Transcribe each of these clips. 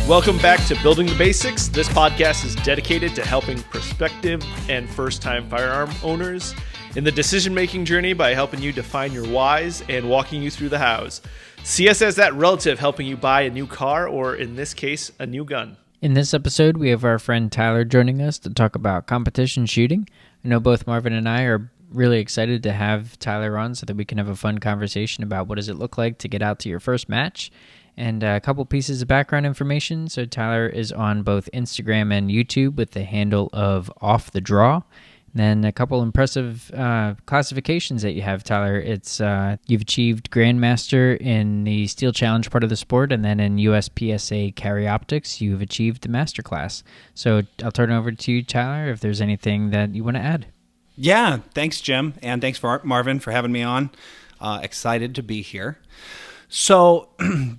Welcome back to Building the Basics. This podcast is dedicated to helping prospective and first-time firearm owners in the decision-making journey by helping you define your whys and walking you through the hows. See us as that relative helping you buy a new car or, in this case, a new gun. In this episode, we have our friend Tyler joining us to talk about competition shooting. I know both Marvin and I are really excited to have Tyler on so that we can have a fun conversation about what does it look like to get out to your first match. And a couple pieces of background information. So Tyler is on both Instagram and YouTube with the handle of Off the Draw. And then a couple impressive classifications that you have, Tyler. It's you've achieved Grandmaster in the Steel Challenge part of the sport, and then in USPSA Carry Optics, you've achieved the Master Class. So I'll turn it over to you, Tyler, if there's anything that you want to add. Yeah, thanks, Jim, and thanks for Marvin for having me on. Excited to be here. So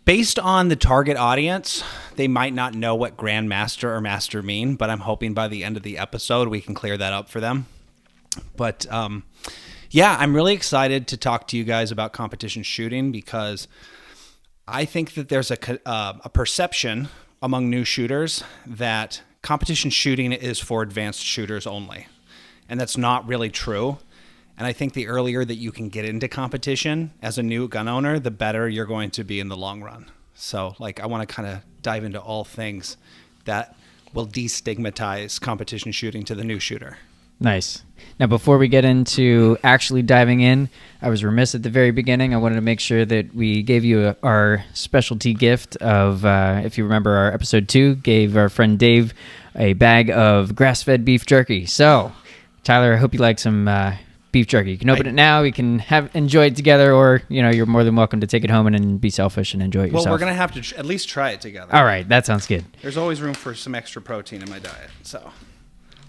based on the target audience, they might not know what Grandmaster or Master mean, but I'm hoping by the end of the episode we can clear that up for them. But yeah, I'm really excited to talk to you guys about competition shooting because I think that there's a perception among new shooters that competition shooting is for advanced shooters only. And that's not really true. And I think the earlier that you can get into competition as a new gun owner, the better you're going to be in the long run. So, I want to kind of dive into all things that will destigmatize competition shooting to the new shooter. Nice. Now, before we get into actually diving in, I was remiss at the very beginning. I wanted to make sure that we gave you our specialty gift of, if you remember our episode 2, gave our friend Dave a bag of grass-fed beef jerky. So, Tyler, I hope you like some beef jerky. You can open it now. We can enjoy it together, or you're more than welcome to take it home and be selfish and enjoy it yourself. Well, we're gonna have to at least try it together. All right, that sounds good. There's always room for some extra protein in my diet, so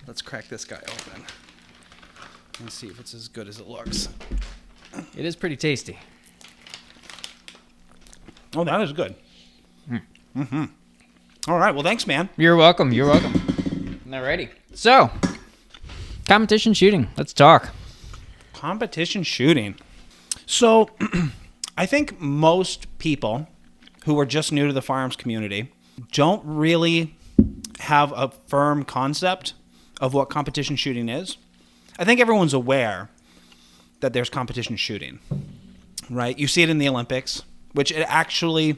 let's crack this guy open and see if it's as good as it looks. It is pretty tasty. Oh, that is good. Mm-hmm. All right. Well, thanks, man. You're welcome. You're welcome. Alrighty. So, competition shooting. Let's talk. Competition shooting. So I think most people who are just new to the firearms community don't really have a firm concept of what competition shooting is. I think everyone's aware that there's competition shooting, right? You see it in the Olympics, which it actually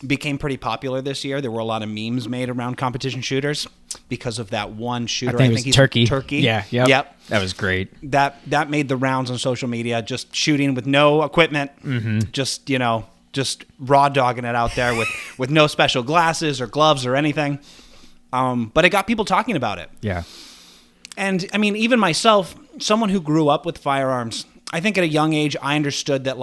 became pretty popular this year. There were a lot of memes made around competition shooters because of that one shooter. I think it was Turkey. Turkey. Yeah. Yep. That was great. That made the rounds on social media, just shooting with no equipment, just raw dogging it out there with no special glasses or gloves or anything. But it got people talking about it. Yeah. And I mean, even myself, someone who grew up with firearms, I think at a young age, I understood that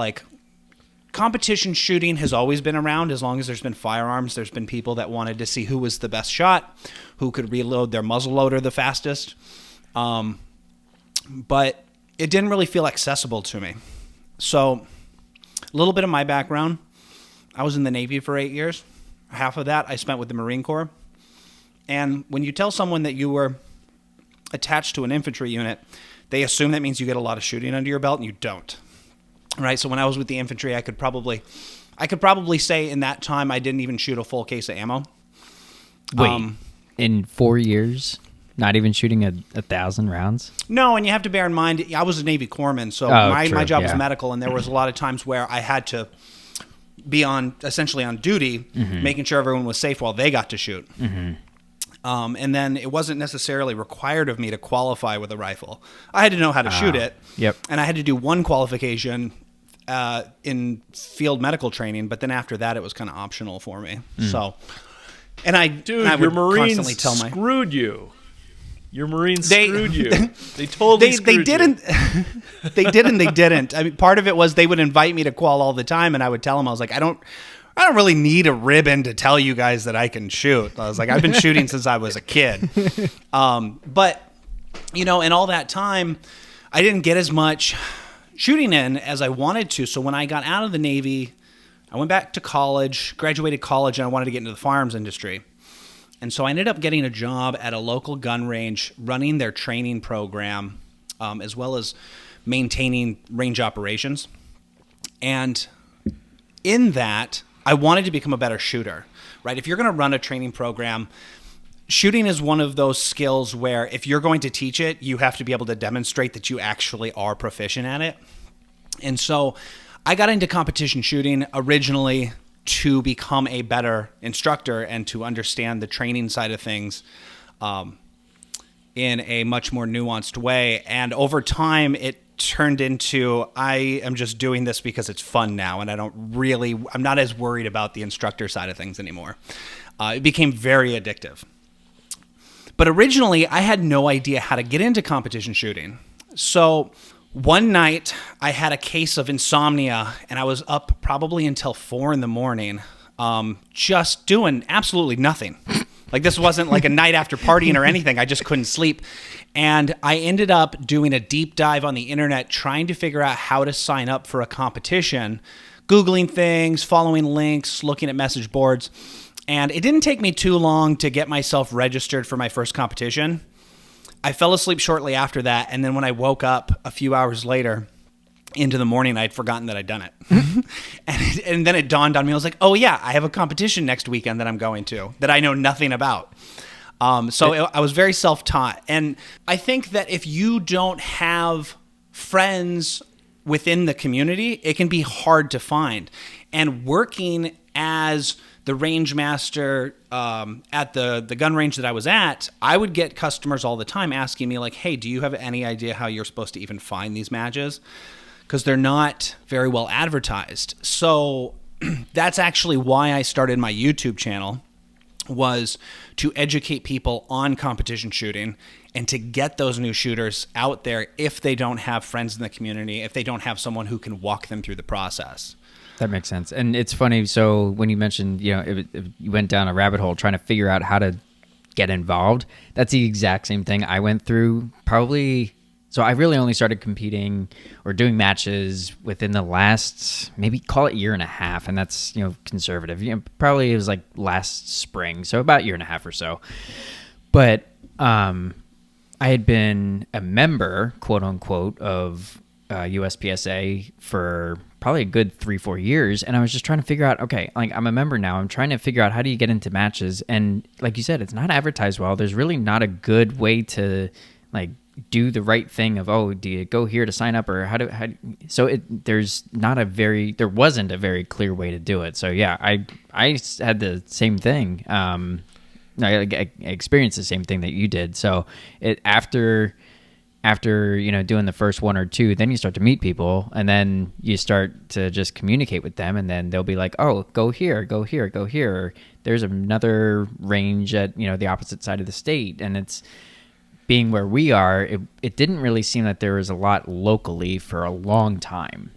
competition shooting has always been around. As long as there's been firearms, there's been people that wanted to see who was the best shot, who could reload their muzzle loader the fastest. But it didn't really feel accessible to me. So a little bit of my background. I was in the Navy for 8 years. Half of that I spent with the Marine Corps. And when you tell someone that you were attached to an infantry unit, they assume that means you get a lot of shooting under your belt, and you don't. Right? So when I was with the infantry, I could probably say in that time I didn't even shoot a full case of ammo. Wait, in 4 years, not even shooting 1,000 rounds? No, and you have to bear in mind, I was a Navy corpsman, so my job was medical, and there was a lot of times where I had to be essentially on duty, making sure everyone was safe while they got to shoot. And then it wasn't necessarily required of me to qualify with a rifle. I had to know how to shoot it. Yep. And I had to do one qualification in field medical training, but then after that, it was kind of optional for me. So, Your Marines screwed you. Your Marines screwed you. They totally screwed you. They did and they didn't. I mean, part of it was they would invite me to qual all the time, and I would tell them, I was like, I don't really need a ribbon to tell you guys that I can shoot. I was like, I've been shooting since I was a kid. But, in all that time, I didn't get as much shooting in as I wanted to. So when I got out of the Navy, I went back to college, graduated college, and I wanted to get into the firearms industry. And so I ended up getting a job at a local gun range running their training program, as well as maintaining range operations. And in that, I wanted to become a better shooter, right? If you're going to run a training program, shooting is one of those skills where if you're going to teach it, you have to be able to demonstrate that you actually are proficient at it. And so I got into competition shooting originally to become a better instructor and to understand the training side of things in a much more nuanced way. And over time, it turned into, I am just doing this because it's fun now, and I'm not as worried about the instructor side of things anymore. It became very addictive. But originally, I had no idea how to get into competition shooting. So one night, I had a case of insomnia, and I was up probably until 4 a.m, just doing absolutely nothing. Like, this wasn't like a night after partying or anything. I just couldn't sleep. And I ended up doing a deep dive on the internet, trying to figure out how to sign up for a competition, Googling things, following links, looking at message boards. And it didn't take me too long to get myself registered for my first competition. I fell asleep shortly after that. And then when I woke up a few hours later into the morning, I'd forgotten that I'd done it. and then it dawned on me. I was like, oh yeah, I have a competition next weekend that I'm going to that I know nothing about. I was very self-taught. And I think that if you don't have friends within the community, it can be hard to find. And working as the range master at the gun range that I was at, I would get customers all the time asking me like, hey, do you have any idea how you're supposed to even find these matches? Because they're not very well advertised. So that's actually why I started my YouTube channel, was to educate people on competition shooting and to get those new shooters out there if they don't have friends in the community, if they don't have someone who can walk them through the process. That makes sense. And it's funny. So when you mentioned, if you went down a rabbit hole trying to figure out how to get involved, that's the exact same thing I went through probably. So I really only started competing or doing matches within the last, maybe call it year and a half. And that's, conservative. Probably it was like last spring. So about a year and a half or so. But I had been a member, quote unquote, of USPSA for probably a good 3-4 years. And I was just trying to figure out, okay, like I'm a member now. I'm trying to figure out how do you get into matches. And like you said, it's not advertised well. There's really not a good way to like do the right thing of, oh, do you go here to sign up or there wasn't a very clear way to do it. So yeah, I had the same thing. I experienced the same thing that you did. So after doing the first one or two, then you start to meet people and then you start to just communicate with them, and then they'll be like, oh, go here, go here, go here. There's another range at, the opposite side of the state. And it's being where we are, it didn't really seem that there was a lot locally for a long time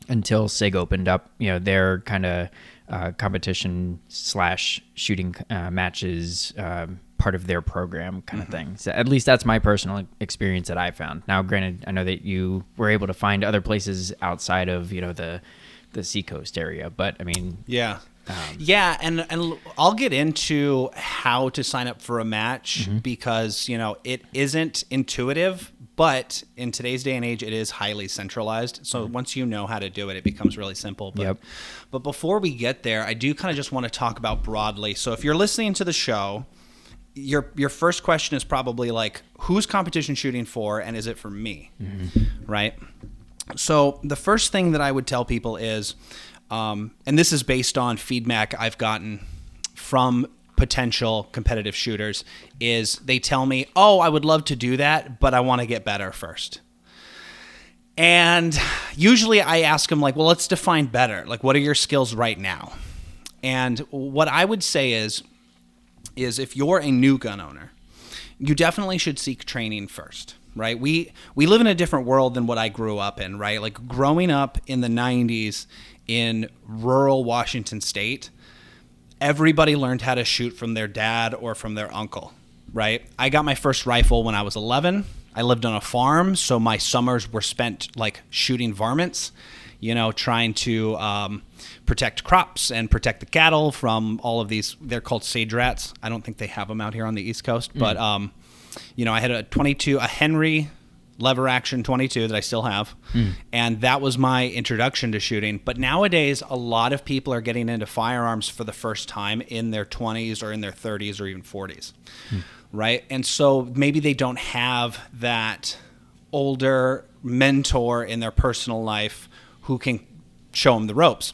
until SIG opened up, their kind of competition / shooting matches, part of their program kind of thing. So at least that's my personal experience that I found. Now, granted, I know that you were able to find other places outside of, the Seacoast area, but I mean, yeah. And I'll get into how to sign up for a match because, it isn't intuitive, but in today's day and age, it is highly centralized. So once you know how to do it, it becomes really simple. But before we get there, I do kind of just want to talk about broadly. So if you're listening to the show, your first question is probably like, who's competition shooting for, and is it for me? Right? So the first thing that I would tell people is, and this is based on feedback I've gotten from potential competitive shooters, is they tell me, oh, I would love to do that, but I want to get better first. And usually I ask them like, well, let's define better. Like, what are your skills right now? And what I would say is if you're a new gun owner, you definitely should seek training first, right? We live in a different world than what I grew up in, right? Like growing up in the 90s in rural Washington state, everybody learned how to shoot from their dad or from their uncle, right? I got my first rifle when I was 11. I lived on a farm, so my summers were spent like shooting varmints, trying to protect crops and protect the cattle from all of these. They're called sage rats. I don't think they have them out here on the East Coast, but I had a Henry lever action 22 that I still have. And that was my introduction to shooting. But nowadays, a lot of people are getting into firearms for the first time in their 20s or in their 30s or even 40s, right? And so maybe they don't have that older mentor in their personal life who can show them the ropes.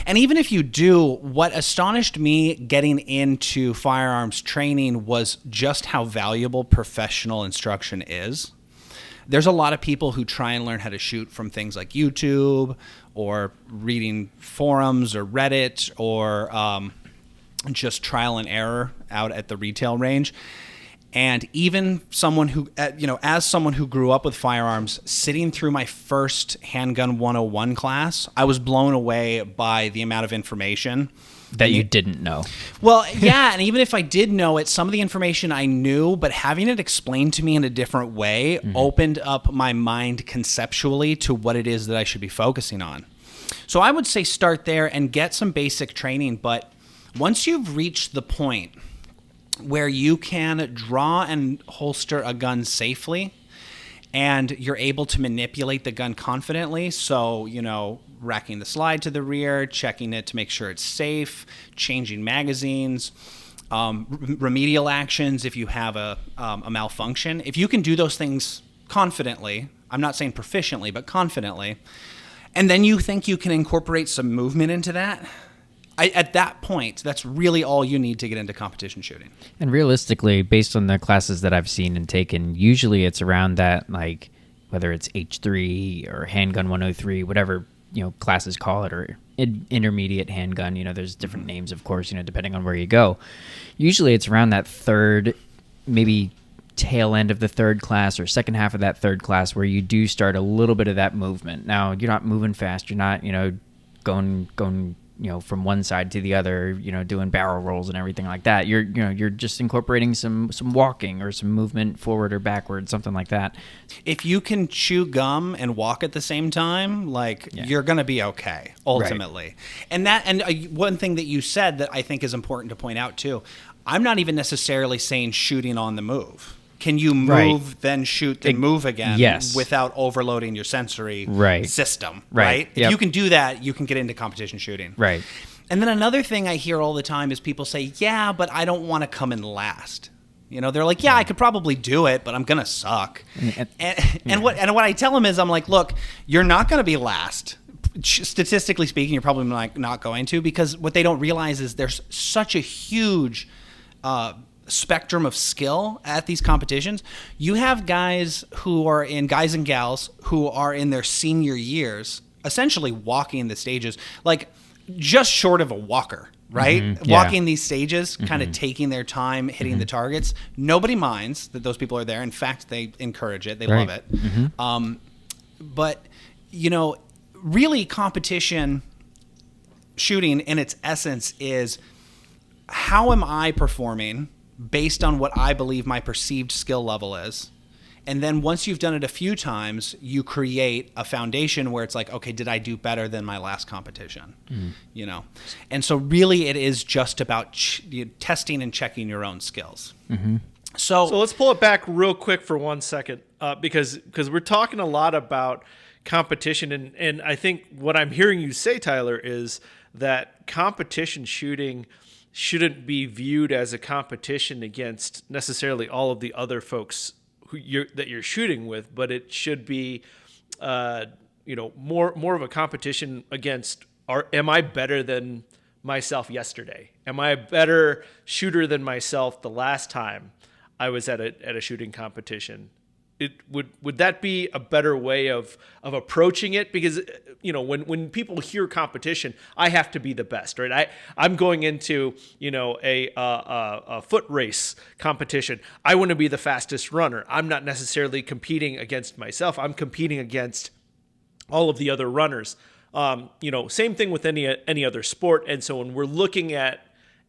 And even if you do, what astonished me getting into firearms training was just how valuable professional instruction is. There's a lot of people who try and learn how to shoot from things like YouTube or reading forums or Reddit or just trial and error out at the retail range. And even someone who, as someone who grew up with firearms, sitting through my first Handgun 101 class, I was blown away by the amount of information. That you didn't know. Well, yeah, and even if I did know it, some of the information I knew, but having it explained to me in a different way opened up my mind conceptually to what it is that I should be focusing on. So I would say start there and get some basic training, but once you've reached the point where you can draw and holster a gun safely and you're able to manipulate the gun confidently, so, racking the slide to the rear, checking it to make sure it's safe, changing magazines, remedial actions if you have a malfunction. If you can do those things confidently, I'm not saying proficiently, but confidently, and then you think you can incorporate some movement into that, at that point, that's really all you need to get into competition shooting. And realistically, based on the classes that I've seen and taken, usually it's around that, like, whether it's H3 or Handgun 103, whatever, classes call it, or intermediate handgun, there's different names, of course, depending on where you go. Usually it's around that third, maybe tail end of the third class or second half of that third class where you do start a little bit of that movement. Now, you're not moving fast. You're not, going from one side to the other, doing barrel rolls and everything like that. You're just incorporating some walking or some movement forward or backward, something like that. If you can chew gum and walk at the same time, you're going to be okay ultimately. Right. And one thing that you said that I think is important to point out too, I'm not even necessarily saying shooting on the move. Can you move, then shoot, then move again without overloading your sensory system, right? If you can do that, you can get into competition shooting. Right. And then another thing I hear all the time is people say, yeah, but I don't want to come in last. They're like, yeah, I could probably do it, but I'm going to suck. And what I tell them is, I'm like, look, you're not going to be last. Statistically speaking, you're probably not going to, because what they don't realize is there's such a huge spectrum of skill at these competitions. You have guys and gals who are in their senior years, essentially walking the stages, like just short of a walker, right? Mm-hmm. Yeah. Walking these stages, kind of taking their time, hitting the targets. Nobody minds that those people are there. In fact, they encourage it. They love it. Mm-hmm. But, really competition shooting in its essence is, how am I performing based on what I believe my perceived skill level is? And then once you've done it a few times, you create a foundation where it's like, okay, did I do better than my last competition? And so really it is just about testing and checking your own skills. Mm-hmm. So let's pull it back real quick for 1 second, because we're talking a lot about competition, and I think what I'm hearing you say, Tyler, is that competition shooting shouldn't be viewed as a competition against necessarily all of the other folks that you're shooting with, but it should be, more of a competition against, am I better than myself yesterday? Am I a better shooter than myself the last time I was at a shooting competition? Would that be a better way of approaching it? Because when people hear competition, I have to be the best, right? I'm going into a foot race competition. I want to be the fastest runner. I'm not necessarily competing against myself. I'm competing against all of the other runners. Same thing with any other sport. And so when we're looking at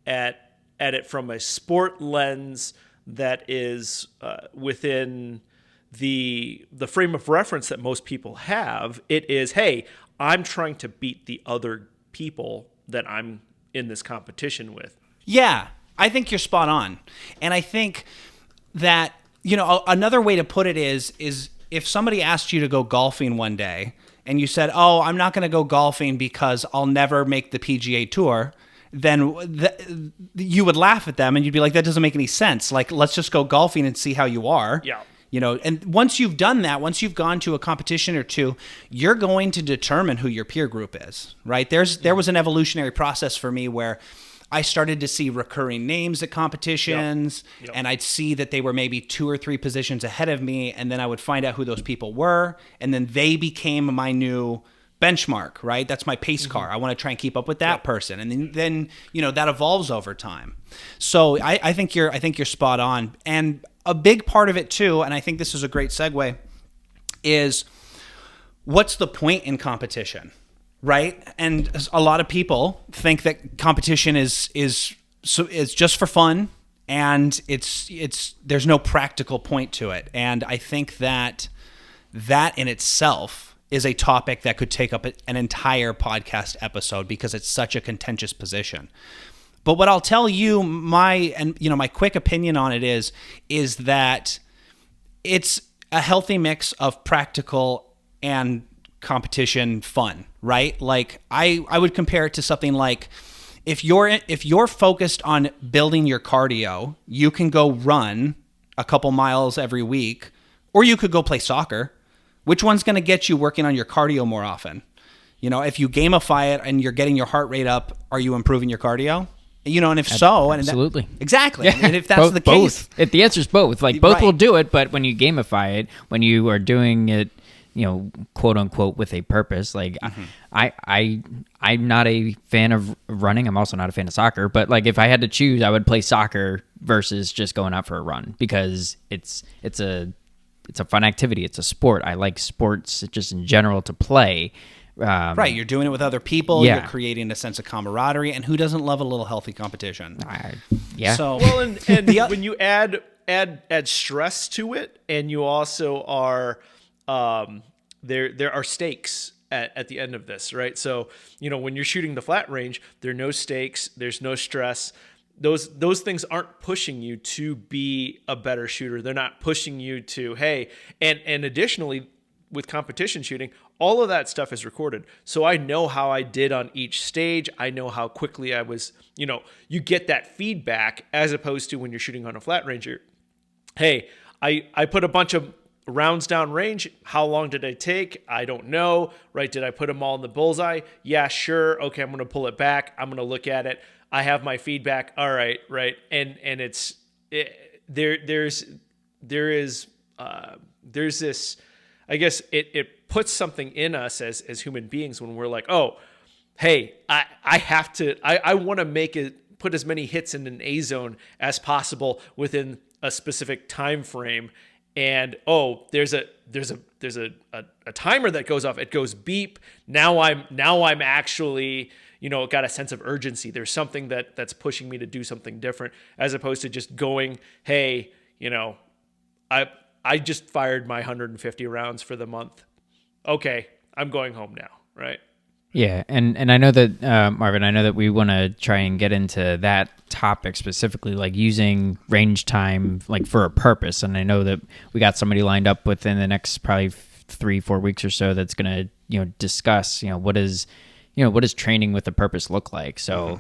it from a sport lens that is within the frame of reference that most people have, it is, hey, I'm trying to beat the other people that I'm in this competition with. Yeah, I think you're spot on. And I think that Another way to put it is if somebody asked you to go golfing one day and you said, "Oh, I'm not going to go golfing because I'll never make the PGA Tour," then you would laugh at them and you'd be like, "That doesn't make any sense. Like, let's just go golfing and see how you are." Yeah. And once you've done that, once you've gone to a competition or two, you're going to determine who your peer group is, right? There was an evolutionary process for me where I started to see recurring names at competitions, and I'd see that they were maybe 2 or 3 positions ahead of me, and then I would find out who those people were, and then they became my new benchmark, right? That's my pace car. I want to try and keep up with that person, and then that evolves over time. So I think you're spot on, and a big part of it too, and I think this is a great segue, is what's the point in competition? Right? And a lot of people think that competition is just for fun, and it's there's no practical point to it. And I think that in itself is a topic that could take up an entire podcast episode because it's such a contentious position. But what I'll tell you, my quick opinion on it is that it's a healthy mix of practical and competition fun, right? Like I would compare it to something like if you're focused on building your cardio, you can go run a couple miles every week, or you could go play soccer. Which one's going to get you working on your cardio more often? If you gamify it and you're getting your heart rate up, are you improving your cardio? And if so, absolutely, exactly. Yeah. And if that's the case, if the answer is both, like both will do it. But when you gamify it, when you are doing it, quote unquote, with a purpose. Like I'm not a fan of running. I'm also not a fan of soccer. But like if I had to choose, I would play soccer versus just going out for a run because it's a fun activity. It's a sport. I like sports just in general to play. Right, you're doing it with other people. Yeah. You're creating a sense of camaraderie, and who doesn't love a little healthy competition? Yeah. So well, and when you add stress to it, and you also are there are stakes at the end of this, right? So when you're shooting the flat range, there are no stakes, there's no stress. Those things aren't pushing you to be a better shooter. They're not pushing you to and additionally with competition shooting, all of that stuff is recorded. So I know how I did on each stage. I know how quickly I was, you get that feedback as opposed to when you're shooting on a flat range. Hey, I put a bunch of rounds down range. How long did I take? I don't know, right? Did I put them all in the bullseye? Yeah, sure. Okay, I'm going to pull it back. I'm going to look at it. I have my feedback. All right, right. And there's this, I guess it puts something in us as human beings when we're like, oh, hey, I want to put as many hits in an A zone as possible within a specific time frame. And there's a timer that goes off. It goes beep. Now I'm actually got a sense of urgency. There's something that's pushing me to do something different, as opposed to just going, hey, I just fired my 150 rounds for the month. Okay, I'm going home now, right? Yeah, and I know that, Marvin, I know that we want to try and get into that topic specifically, like using range time like for a purpose. And I know that we got somebody lined up within the next probably 3-4 weeks or so that's going to, discuss, what is training with a purpose look like. So,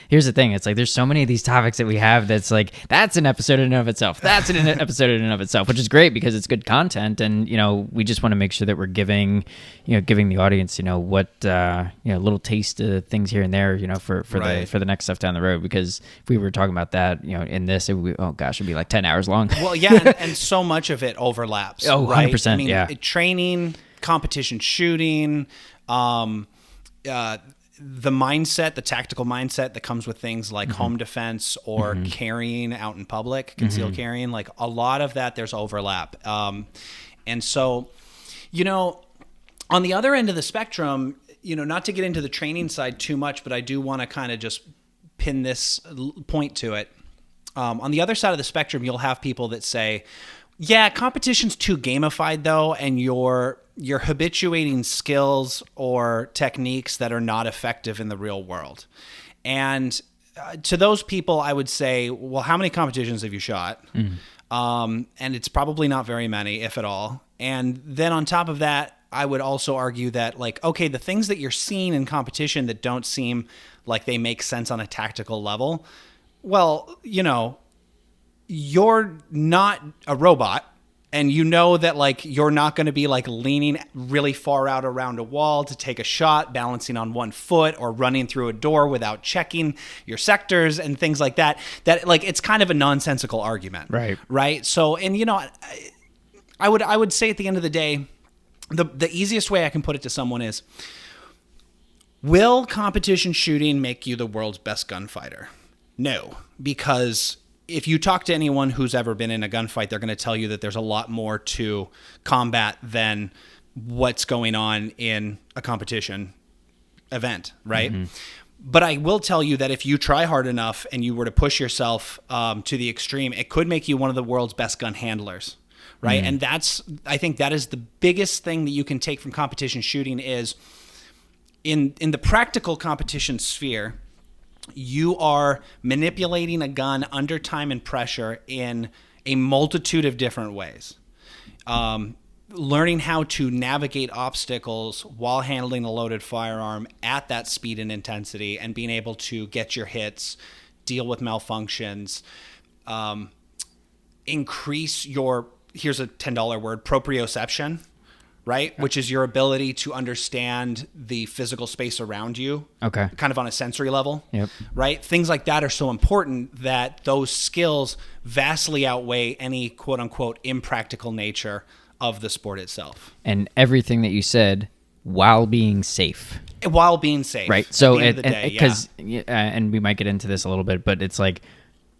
here's the thing. It's like there's so many of these topics that we have that's like that's an episode in and of itself. That's an episode in and of itself, which is great because it's good content, and we just want to make sure that we're giving the audience what little taste of things here and there for the next stuff down the road. Because if we were talking about that in this, it'd be like 10 hours long. Well, yeah, and so much of it overlaps. Oh, right? 100%. I mean, yeah, training, competition shooting. The mindset, the tactical mindset that comes with things like home defense or carrying out in public, concealed carrying, like a lot of that, there's overlap. And so, on the other end of the spectrum, not to get into the training side too much, but I do want to kind of just pin this point to it. On the other side of the spectrum, you'll have people that say, yeah, competition's too gamified though, and you're habituating skills or techniques that are not effective in the real world. And to those people, I would say, well, how many competitions have you shot? And it's probably not very many, if at all. And then on top of that, I would also argue that, like, okay, the things that you're seeing in competition that don't seem like they make sense on a tactical level, well, you're not a robot. And you know that, like, you're not going to be, like, leaning really far out around a wall to take a shot, balancing on one foot, or running through a door without checking your sectors and things like that. That, like, it's kind of a nonsensical argument. Right? So, and, I would say at the end of the day, the easiest way I can put it to someone is, will competition shooting make you the world's best gunfighter? No, because if you talk to anyone who's ever been in a gunfight, they're going to tell you that there's a lot more to combat than what's going on in a competition event, right? Mm-hmm. But I will tell you that if you try hard enough and you were to push yourself to the extreme, it could make you one of the world's best gun handlers, right? Mm-hmm. And I think that is the biggest thing that you can take from competition shooting is in the practical competition sphere, you are manipulating a gun under time and pressure in a multitude of different ways. Learning how to navigate obstacles while handling a loaded firearm at that speed and intensity and being able to get your hits, deal with malfunctions, increase your, here's a $10 word, proprioception, right? Which is your ability to understand the physical space around you. Okay. Kind of on a sensory level. Yep. Right? Things like that are so important that those skills vastly outweigh any quote unquote impractical nature of the sport itself. And everything that you said while being safe. While being safe. Right. So, and we might get into this a little bit, but it's like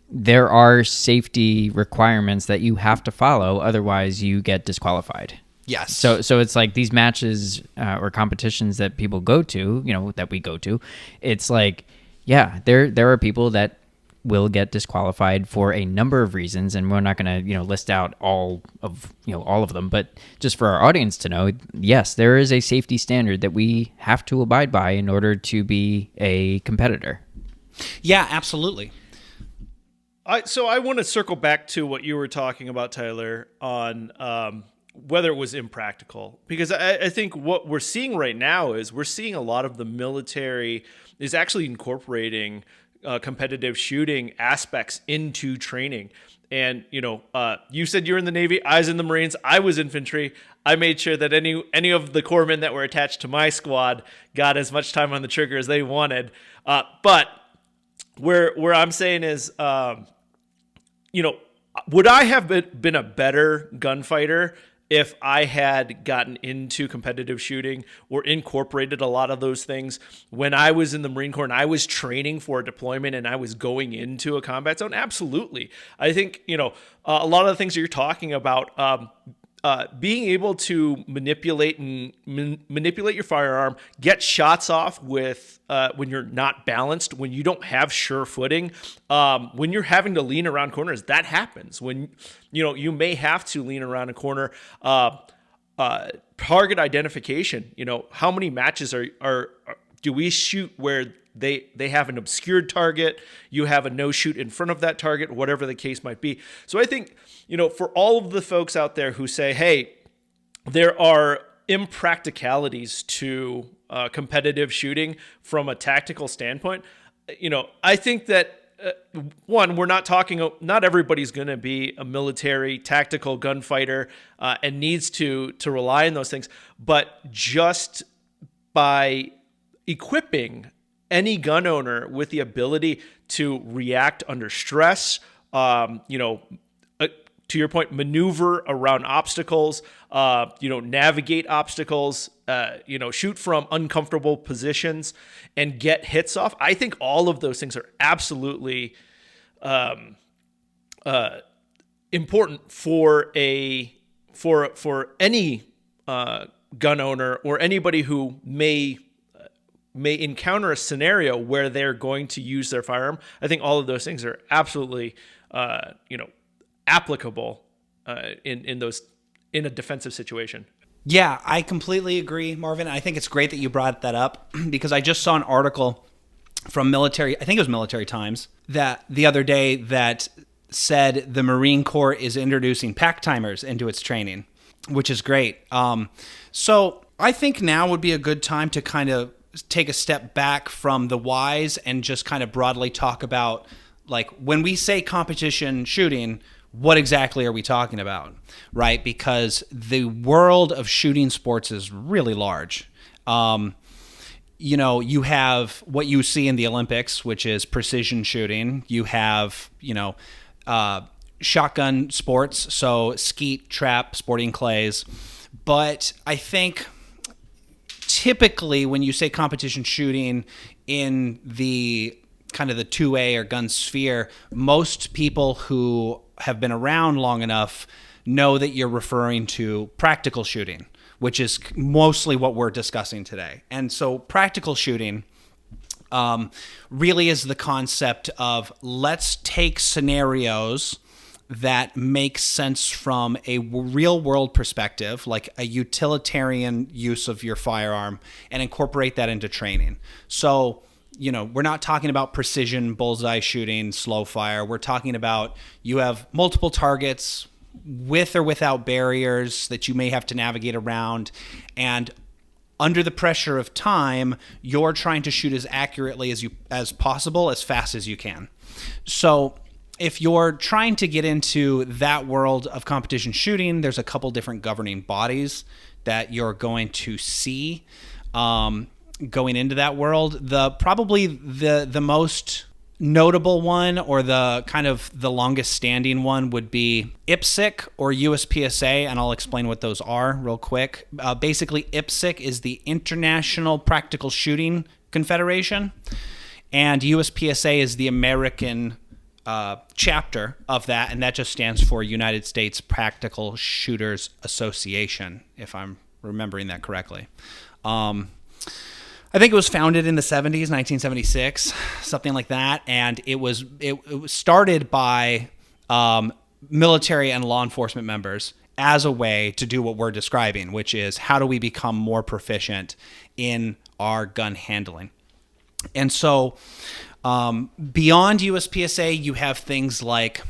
there are safety requirements that you have to follow. Otherwise you get disqualified. Yes. So it's like these matches or competitions that people go to, that we go to, it's like, yeah, there are people that will get disqualified for a number of reasons, and we're not going to, list out all of them, but just for our audience to know, yes, there is a safety standard that we have to abide by in order to be a competitor. Yeah, absolutely. So I want to circle back to what you were talking about, Tyler, on whether it was impractical, because I think what we're seeing right now is we're seeing a lot of the military is actually incorporating competitive shooting aspects into training. And, you said you're in the Navy, I was in the Marines, I was infantry. I made sure that any of the corpsmen that were attached to my squad got as much time on the trigger as they wanted. But where I'm saying is, would I have been a better gunfighter if I had gotten into competitive shooting or incorporated a lot of those things when I was in the Marine Corps and I was training for a deployment and I was going into a combat zone? Absolutely. I think, a lot of the things that you're talking about, being able to manipulate your firearm, get shots off with when you're not balanced, when you don't have sure footing, when you're having to lean around corners, that happens. When you may have to lean around a corner. Target identification. How many matches do we shoot where they have an obscured target, you have a no shoot in front of that target, whatever the case might be. So I think, for all of the folks out there who say, hey, there are impracticalities to competitive shooting from a tactical standpoint, I think that one, not everybody's going to be a military tactical gunfighter and needs to rely on those things, but just by equipping any gun owner with the ability to react under stress, to your point, maneuver around obstacles, navigate obstacles, shoot from uncomfortable positions and get hits off. I think all of those things are absolutely important for any gun owner or anybody who may encounter a scenario where they're going to use their firearm. I think all of those things are absolutely, applicable in a defensive situation. Yeah, I completely agree, Marvin. I think it's great that you brought that up because I just saw an article from I think it was Military Times, that the other day that said the Marine Corps is introducing pack timers into its training, which is great. So I think now would be a good time to kind of take a step back from the whys and just kind of broadly talk about, like, when we say competition shooting, what exactly are we talking about, right? Because the world of shooting sports is really large. You have what you see in the Olympics, which is precision shooting. You have, shotgun sports, so skeet, trap, sporting clays. But I think typically when you say competition shooting in the kind of the 2A or gun sphere, most people who have been around long enough know that you're referring to practical shooting, which is mostly what we're discussing today. And so practical shooting really is the concept of, let's take scenarios that make sense from a real world perspective, like a utilitarian use of your firearm, and incorporate that into training. So, we're not talking about precision bullseye shooting, slow fire. We're talking about you have multiple targets with or without barriers that you may have to navigate around. And under the pressure of time, you're trying to shoot as accurately as possible, as fast as you can. So if you're trying to get into that world of competition shooting, there's a couple different governing bodies that you're going to see going into that world. Probably the most notable one, or the kind of the longest standing one, would be IPSC or USPSA, and I'll explain what those are real quick. Basically, IPSC is the International Practical Shooting Confederation, and USPSA is the American chapter of that, and that just stands for United States Practical Shooters Association, if I'm remembering that correctly. I think it was founded in the 70s, 1976, something like that, and it was started by military and law enforcement members as a way to do what we're describing, which is, how do we become more proficient in our gun handling? And so beyond USPSA, you have things like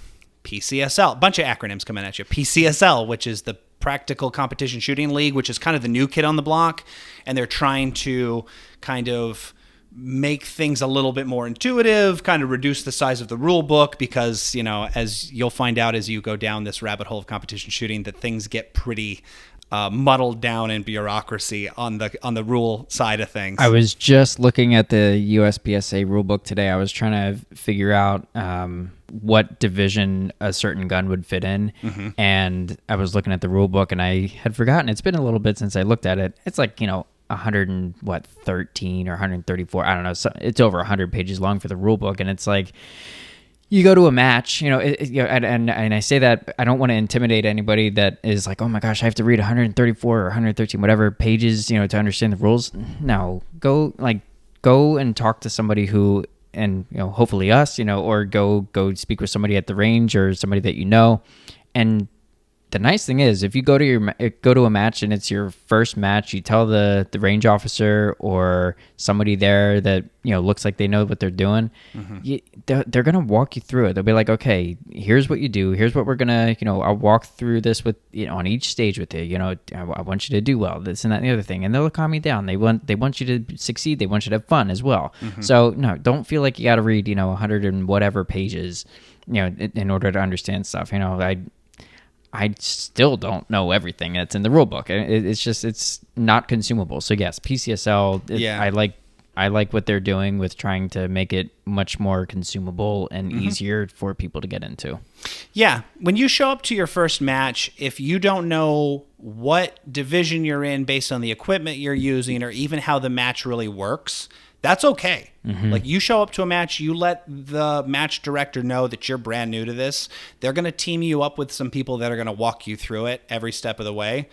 PCSL, a bunch of acronyms coming at you. PCSL, which is the Practical Competition Shooting League, which is kind of the new kid on the block, and they're trying to kind of make things a little bit more intuitive, kind of reduce the size of the rule book, because, as you'll find out as you go down this rabbit hole of competition shooting, that things get pretty muddled down in bureaucracy on the rule side of things. I was just looking at the USPSA rulebook today. I was trying to figure out what division a certain gun would fit in, and I was looking at the rulebook, and I had forgotten. It's been a little bit since I looked at it. It's like 113 or 134. I don't know. So it's over 100 pages long for the rulebook, and it's like, you go to a match, and I say that I don't want to intimidate anybody that is like, oh my gosh, I have to read 134 or 113 whatever pages, to understand the rules. No, go and talk to somebody who, and hopefully us, or go speak with somebody at the range or somebody that and the nice thing is, if you go to a match and it's your first match, you tell the range officer or somebody there that looks like they know what they're doing. They're gonna walk you through it. They'll be like, okay, here's what you do. Here's what we're gonna I'll walk through this with on each stage with you. I want you to do well, this and that and the other thing, and they'll calm you down. They want you to succeed. They want you to have fun as well. So no, don't feel like you got to read 100 and whatever pages in order to understand stuff. I still don't know everything that's in the rule book. It's not consumable. So yes, PCSL, I like what they're doing with trying to make it much more consumable and easier for people to get into. Yeah. When you show up to your first match, if you don't know what division you're in based on the equipment you're using, or even how the match really works, that's okay. Like, you show up to a match, you let the match director know that you're brand new to this. They're going to team you up with some people that are going to walk you through it every step of the way.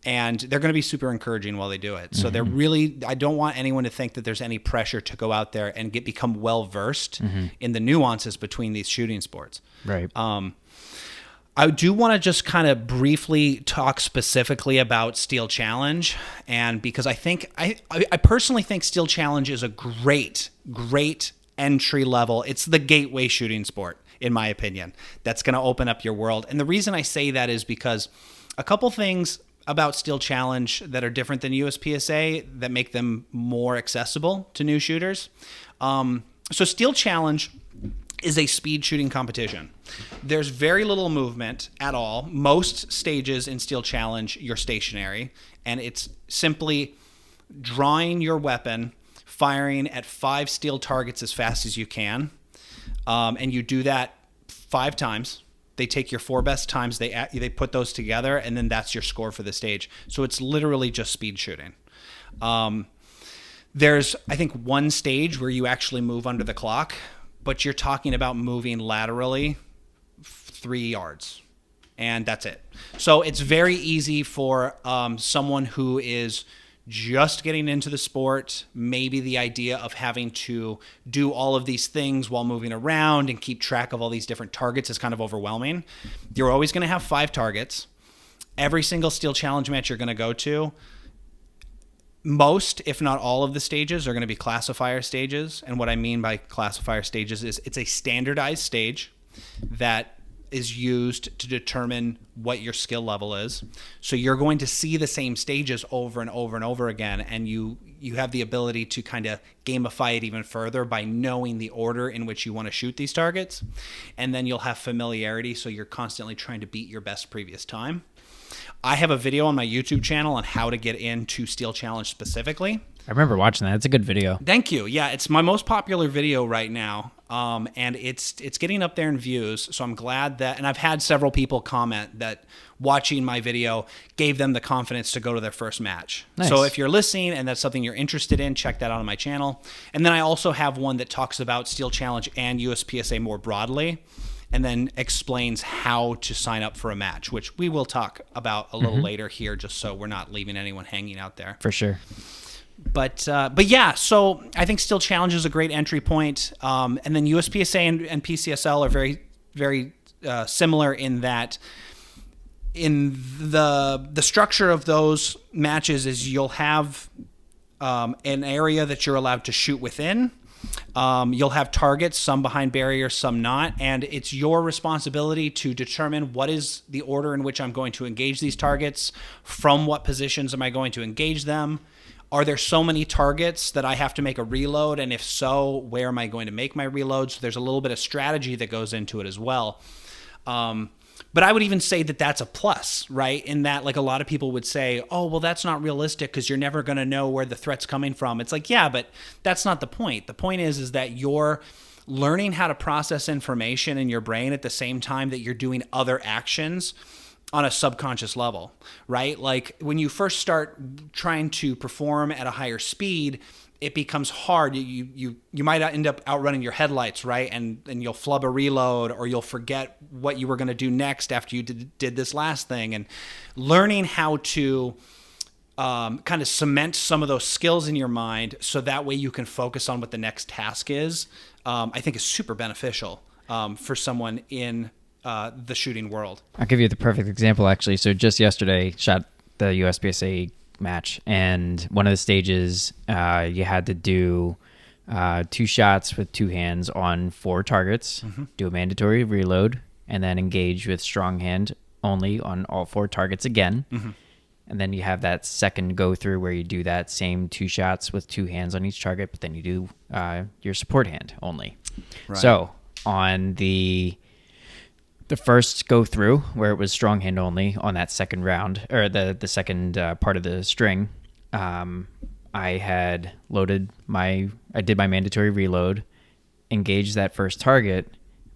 And they're going to be super encouraging while they do it. So they're really, I don't want anyone to think that there's any pressure to go out there and become well-versed in the nuances between these shooting sports. Right. I do want to just kind of briefly talk specifically about Steel Challenge, and because I personally think Steel Challenge is a great entry level. It's the gateway shooting sport. in my opinion. That's going to open up your world. And the reason I say that is because a couple things about Steel Challenge that are different than USPSA that make them more accessible to new shooters. So Steel Challenge is a speed shooting competition. There's very little movement at all. Most stages in Steel Challenge, you're stationary, and it's simply drawing your weapon, firing at 5 steel targets as fast as you can, and you do that 5 times. They take your 4 best times, they put those together, and then that's your score for the stage. So it's literally just speed shooting. There's, I think, one stage where you actually move under the clock, but you're talking about moving laterally 3 yards, and that's it. So it's very easy for someone who is just getting into the sport, maybe the idea of having to do all of these things while moving around and keep track of all these different targets is kind of overwhelming. You're always going to have 5 targets. Every single Steel Challenge match you're going to go to, most, if not all of the stages are going to be classifier stages. And what I mean by classifier stages is it's a standardized stage that is used to determine what your skill level is. So you're going to see the same stages over and over and over again, and you have the ability to kind of gamify it even further by knowing the order in which you want to shoot these targets. And then you'll have familiarity, so you're constantly trying to beat your best previous time. I have a video on my YouTube channel on how to get into Steel Challenge specifically. I remember watching that. It's a good video. Thank you. Yeah, it's my most popular video right now, and it's getting up there in views. So I'm glad that, and I've had several people comment that watching my video gave them the confidence to go to their first match. Nice. So if you're listening and that's something you're interested in, check that out on my channel. And then I also have one that talks about Steel Challenge and USPSA more broadly, and then explains how to sign up for a match, which we will talk about a little later here, just so we're not leaving anyone hanging out there. For sure. But yeah, so I think Steel Challenge is a great entry point. And then USPSA and PCSL are very, very similar in that in the structure of those matches is you'll have an area that you're allowed to shoot within. You'll have targets, some behind barriers, some not, and it's your responsibility to determine what is the order in which I'm going to engage these targets, from what positions am I going to engage them. Are there so many targets that I have to make a reload? And if so, where am I going to make my reloads? So there's a little bit of strategy that goes into it as well. But I would even say that that's a plus, right? In that, like, a lot of people would say, oh, well, that's not realistic because you're never going to know where the threat's coming from. It's like, yeah, but that's not the point. The point is that you're learning how to process information in your brain at the same time that you're doing other actions on a subconscious level, right? Like when you first start trying to perform at a higher speed, it becomes hard. You might end up outrunning your headlights, right? And you'll flub a reload, or you'll forget what you were going to do next after you did this last thing. And learning how to kind of cement some of those skills in your mind so that way you can focus on what the next task is, I think is super beneficial for someone in the shooting world. I'll give you the perfect example, actually. So just yesterday, shot the USPSA match, and one of the stages, you had to do 2 shots with 2 hands on 4 targets, do a mandatory reload, and then engage with strong hand only on all 4 targets again. And then you have that second go through where you do that same 2 shots with 2 hands on each target, but then you do your support hand only. Right. So on the first go through where it was strong hand only on that second round, or the second part of the string, I had I did my mandatory reload, engaged that first target,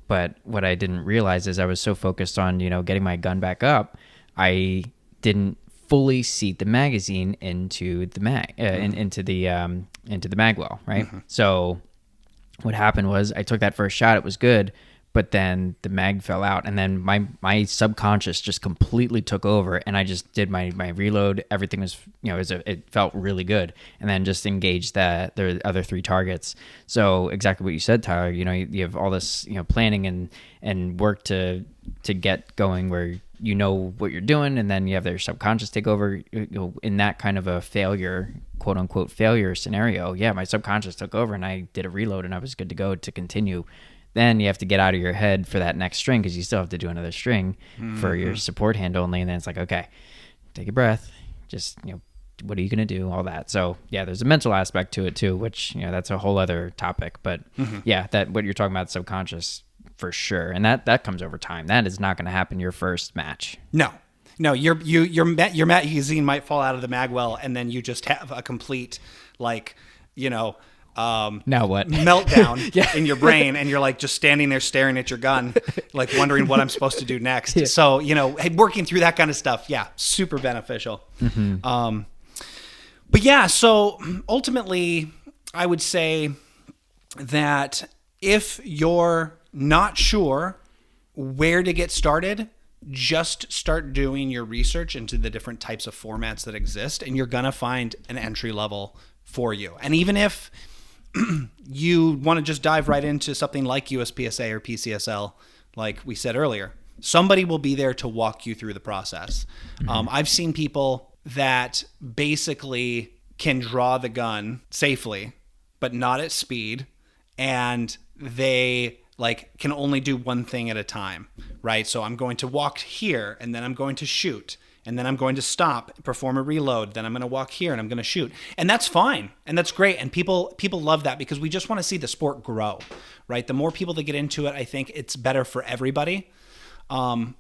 but what I didn't realize is I was so focused on, getting my gun back up, I didn't fully seat the magazine into the into the mag well, right? So what happened was I took that first shot, it was good, but then the mag fell out, and then my subconscious just completely took over, and I just did my reload. Everything was, it felt really good, and then just engaged the other 3 targets. So exactly what you said, Tyler. You have all this, planning and work to get going where you know what you're doing, and then you have their subconscious take over. In that kind of a failure, quote unquote failure scenario, yeah, my subconscious took over, and I did a reload, and I was good to go to continue. Then you have to get out of your head for that next string because you still have to do another string for your support hand only. And then it's like, okay, take a breath. Just, what are you going to do? All that. So yeah, there's a mental aspect to it too, which, that's a whole other topic. But yeah, that what you're talking about, subconscious, for sure. And that comes over time. That is not going to happen your first match. No, your magazine might fall out of the mag well, and then you just have a complete, now what? Meltdown in your brain, and you're like just standing there staring at your gun, like wondering what I'm supposed to do next. Yeah. So, working through that kind of stuff, super beneficial. But yeah, so ultimately, I would say that if you're not sure where to get started, just start doing your research into the different types of formats that exist, and you're going to find an entry level for you. And even if you want to just dive right into something like USPSA or PCSL, like we said earlier, somebody will be there to walk you through the process. I've seen people that basically can draw the gun safely, but not at speed, and they can only do one thing at a time, right? So I'm going to walk here, and then I'm going to shoot, and then I'm going to stop, perform a reload, then I'm going to walk here and I'm going to shoot. And that's fine. And that's great. And people love that because we just want to see the sport grow, right? The more people that get into it, I think it's better for everybody. I'm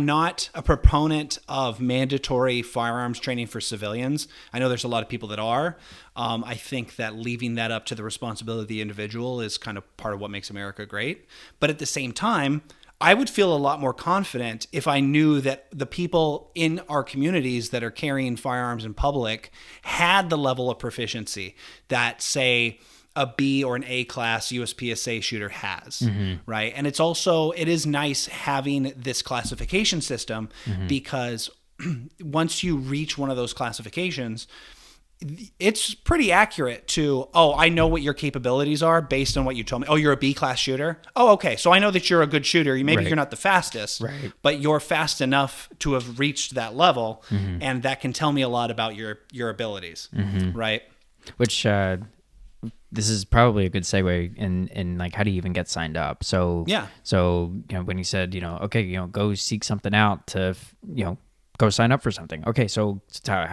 not a proponent of mandatory firearms training for civilians. I know there's a lot of people that are. I think that leaving that up to the responsibility of the individual is kind of part of what makes America great. But at the same time, I would feel a lot more confident if I knew that the people in our communities that are carrying firearms in public had the level of proficiency that, say, a B or an A class USPSA shooter has, right? And it is nice having this classification system because once you reach one of those classifications, it's pretty accurate to, I know what your capabilities are based on what you told me. Oh, you're a B class shooter? Oh, okay. So I know that you're a good shooter. Maybe you're not the fastest, but you're fast enough to have reached that level. And that can tell me a lot about your abilities, right? Which, this is probably a good segue in how do you even get signed up? So, when you said, okay, go seek something out to, go sign up for something. Okay, so Tyler,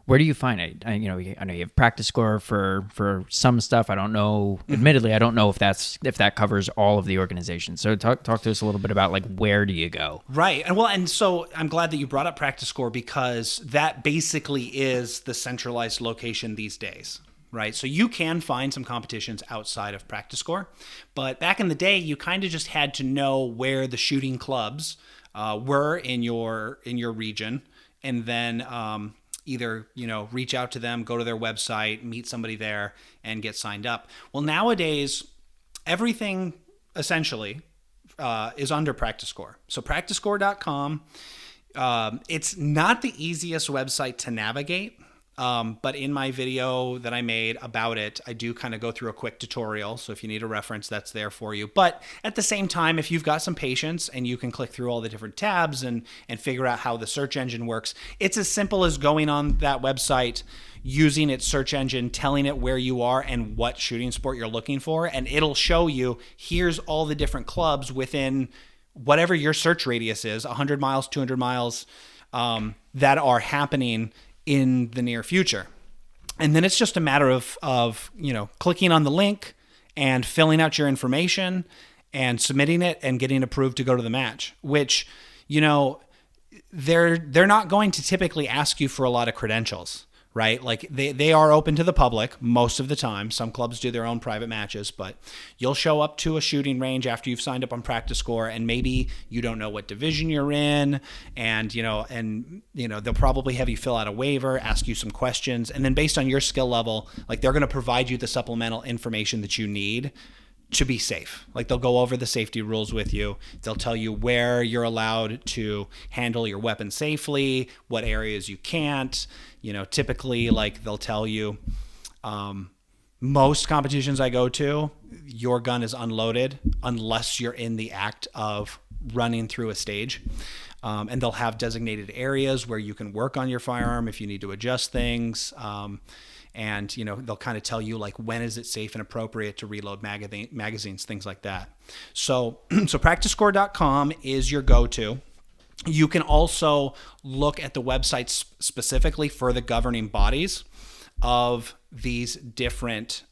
where do you find it? I know you have PractiScore for some stuff. I don't know, admittedly, I don't know if that covers all of the organizations. So talk to us a little bit about where do you go? Right. And so I'm glad that you brought up PractiScore because that basically is the centralized location these days. Right. So you can find some competitions outside of PractiScore, but back in the day, you kind of just had to know where the shooting clubs were in your region, and then either reach out to them, go to their website, meet somebody there, and get signed up. Well, nowadays, everything essentially is under PractiScore. So PractiScore.com. It's not the easiest website to navigate. But in my video that I made about it, I do kind of go through a quick tutorial. So if you need a reference, that's there for you. But at the same time, if you've got some patience and you can click through all the different tabs and figure out how the search engine works, it's as simple as going on that website, using its search engine, telling it where you are and what shooting sport you're looking for. And it'll show you, here's all the different clubs within whatever your search radius is, 100 miles, 200 miles, that are happening in the near future. And then it's just a matter of clicking on the link and filling out your information and submitting it and getting approved to go to the match, which, they're not going to typically ask you for a lot of credentials, right? They are open to the public most of the time. Some clubs do their own private matches, but you'll show up to a shooting range after you've signed up on PractiScore, and maybe you don't know what division you're in, and they'll probably have you fill out a waiver, ask you some questions, and then based on your skill level, they're going to provide you the supplemental information that you need to be safe. They'll go over the safety rules with you. They'll tell you where you're allowed to handle your weapon safely, what areas you can't. Typically, they'll tell you, most competitions I go to, your gun is unloaded unless you're in the act of running through a stage. And they'll have designated areas where you can work on your firearm if you need to adjust things. and they'll kind of tell you like when is it safe and appropriate to reload magazines, things like that. So PractiScore.com is your go-to. You can also look at the website specifically for the governing bodies of these different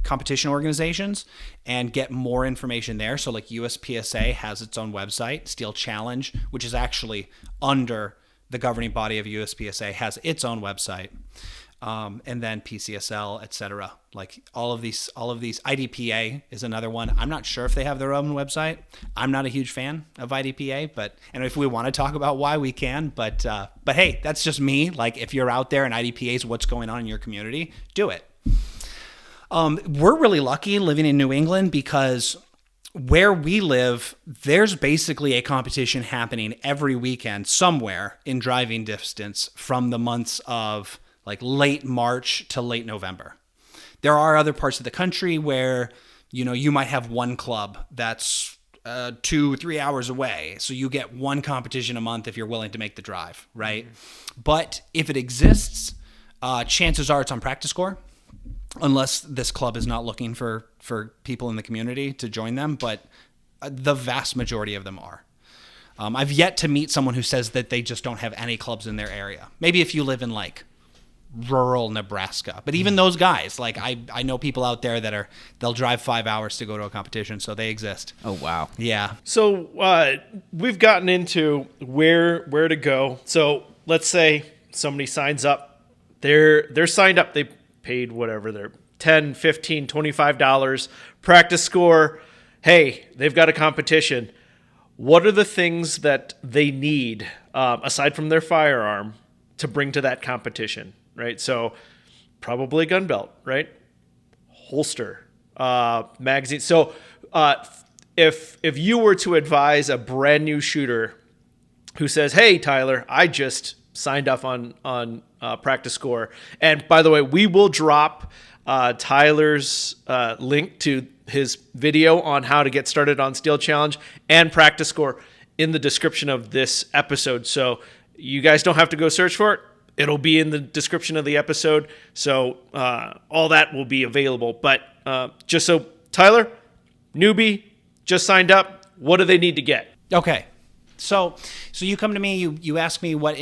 competition organizations and get more information there. So like USPSA has its own website. Steel Challenge, which is actually under the governing body of USPSA, has its own website. And then PCSL, etc. Like all of these IDPA is another one. I'm not sure if they have their own website. I'm not a huge fan of IDPA, and if we want to talk about why, we can. But hey, that's just me. Like if you're out there and IDPA is what's going on in your community, do it. We're really lucky living in New England because where we live, there's basically a competition happening every weekend somewhere in driving distance from the months of like late March to late November. There are other parts of the country where, you might have one club that's 2-3 hours away. So you get one competition a month if you're willing to make the drive, right? Mm-hmm. But if it exists, chances are it's on PractiScore, unless this club is not looking for people in the community to join them. But the vast majority of them are. I've yet to meet someone who says that they just don't have any clubs in their area. Maybe if you live in like rural Nebraska. But even those guys, like I know people out there they'll drive 5 hours to go to a competition, so they exist. Oh, wow. Yeah. So we've gotten into where to go. So let's say somebody signs up. They're signed up. They paid whatever they're $10, $15, $25. PractiScore. Hey, they've got a competition. What are the things that they need aside from their firearm to bring to that competition? Right, so probably a gun belt, right? Holster, magazine. So if you were to advise a brand new shooter who says, "Hey, Tyler, I just signed up on PractiScore," and by the way, we will drop Tyler's link to his video on how to get started on Steel Challenge and PractiScore in the description of this episode. So you guys don't have to go search for it. It'll be in the description of the episode, so all that will be available. But just so, Tyler, newbie, just signed up. What do they need to get? Okay, so you come to me, you ask me what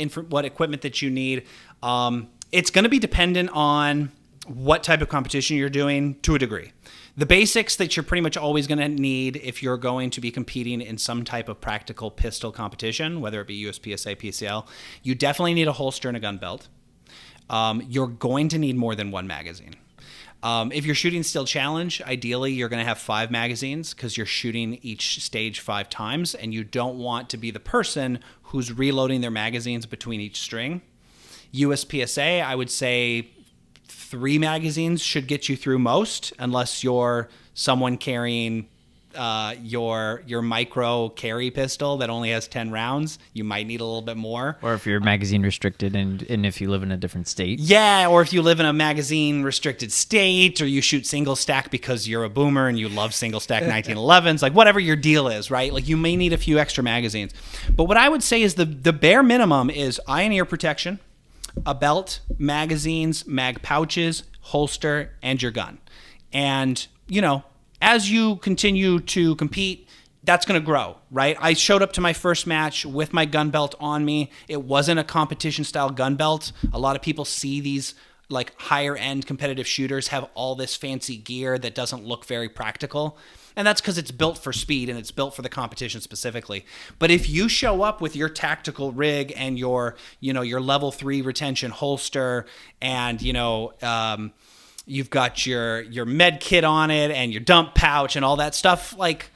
equipment that you need. It's going to be dependent on what type of competition you're doing to a degree. The basics that you're pretty much always going to need if you're going to be competing in some type of practical pistol competition, whether it be USPSA, PCL, you definitely need a holster and a gun belt. You're going to need more than one magazine. If you're shooting Steel Challenge, ideally you're going to have 5 magazines because you're shooting each stage 5 times, and you don't want to be the person who's reloading their magazines between each string. USPSA, I would say 3 magazines should get you through most, unless you're someone carrying your micro carry pistol that only has 10 rounds. You might need a little bit more. Or if you're magazine restricted and if you live in a different state. Yeah, or if you live in a magazine restricted state, or you shoot single stack because you're a boomer and you love single stack 1911s, like whatever your deal is, right? Like you may need a few extra magazines. But what I would say is the bare minimum is eye and ear protection, a belt, magazines, mag pouches, holster, and your gun. And, as you continue to compete, that's going to grow, right? I showed up to my first match with my gun belt on me. It wasn't a competition style gun belt. A lot of people see these like higher end competitive shooters have all this fancy gear that doesn't look very practical. And that's because it's built for speed and it's built for the competition specifically. But if you show up with your tactical rig and your level 3 retention holster and, you've got your med kit on it and your dump pouch and all that stuff, like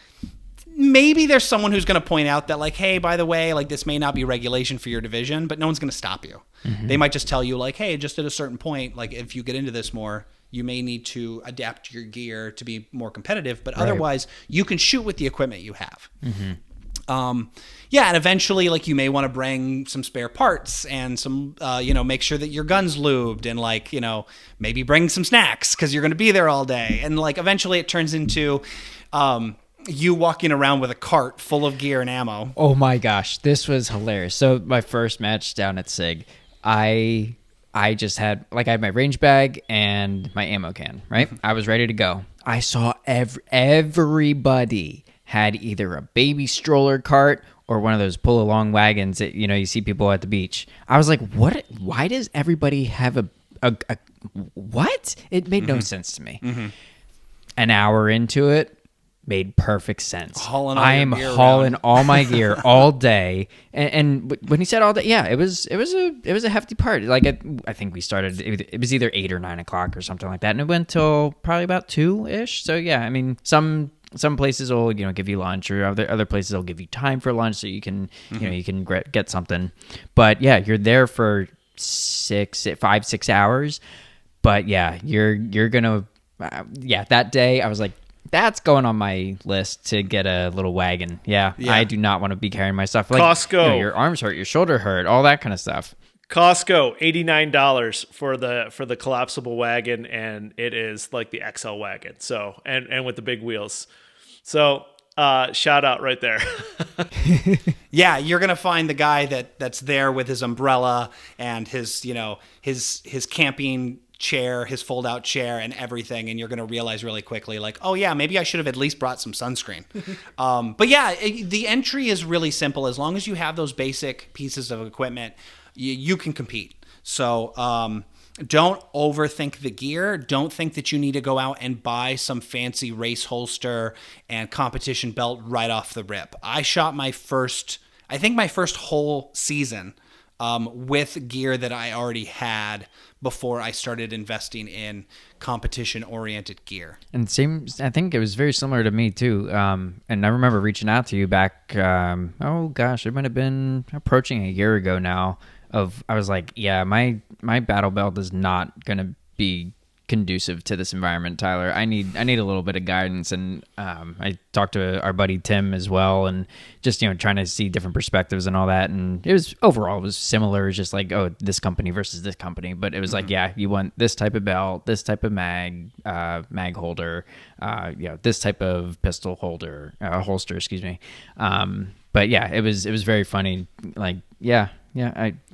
maybe there's someone who's going to point out that like, hey, by the way, like this may not be regulation for your division, but no one's going to stop you. Mm-hmm. They might just tell you like, hey, just at a certain point, like if you get into this more, you may need to adapt your gear to be more competitive, but otherwise you can shoot with the equipment you have. Mm-hmm. And eventually like you may want to bring some spare parts and some, make sure that your gun's lubed and like, maybe bring some snacks because you're going to be there all day. And like eventually it turns into, you walking around with a cart full of gear and ammo. Oh my gosh, this was hilarious. So my first match down at SIG, I I just had I had my range bag and my ammo can, right? I was ready to go. I saw everybody had either a baby stroller cart or one of those pull along wagons that you see people at the beach. I was like, what? Why does everybody have a what? It made no sense to me. An hour into it, made perfect sense. I am hauling all my gear all day, and when he said all day, yeah, it was a hefty part. I think we started. It was either 8 or 9 o'clock or something like that, and it went till probably about 2-ish. So yeah, I mean, some places will give you lunch, or other places will give you time for lunch, so you can you can get something. But yeah, you're there for 5-6 hours. But yeah, you're gonna that day I was like, that's going on my list to get a little wagon. Yeah. I do not want to be carrying my stuff. Costco. Your arms hurt, your shoulder hurt, all that kind of stuff. Costco, $89 for the collapsible wagon, and it is like the XL wagon. So and with the big wheels. So shout out right there. Yeah, you're gonna find the guy that's there with his umbrella and his his camping chair, his fold-out chair, and everything, and you're going to realize really quickly, like, oh yeah, maybe I should have at least brought some sunscreen. But yeah, the entry is really simple. As long as you have those basic pieces of equipment, you can compete. So don't overthink the gear. Don't think that you need to go out and buy some fancy race holster and competition belt right off the rip. I shot my first whole season with gear that I already had before I started investing in competition-oriented gear. And I think it was very similar to me too. And I remember reaching out to you back, it might have been approaching a year ago now. I was like, yeah, my battle belt is not going to be conducive to this environment, Tyler. I need a little bit of guidance, and I talked to our buddy Tim as well, and just trying to see different perspectives and all that. And it was similar. It was just like, oh, this company versus this company, but it was like, yeah, you want this type of belt, this type of mag holder, this type of pistol holster, excuse me. But yeah, it was very funny. Like, yeah,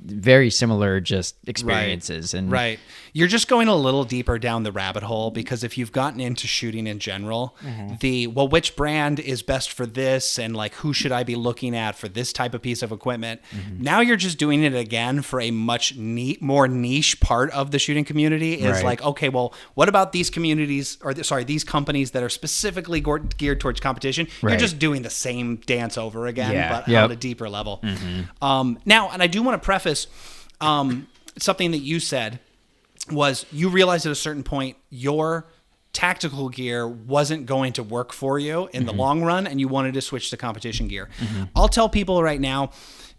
very similar just experiences. Right. You're just going a little deeper down the rabbit hole, because if you've gotten into shooting in general, which brand is best for this, and like, who should I be looking at for this type of piece of equipment? Now you're just doing it again for a much more niche part of the shooting community. Is like, okay, well, what about these communities, these companies that are specifically geared towards competition? You're just doing the same dance over again, but on a deeper level. Now, and I do want to preface something that you said was, you realized at a certain point your tactical gear wasn't going to work for you in the long run, and you wanted to switch to competition gear. I'll tell people right now,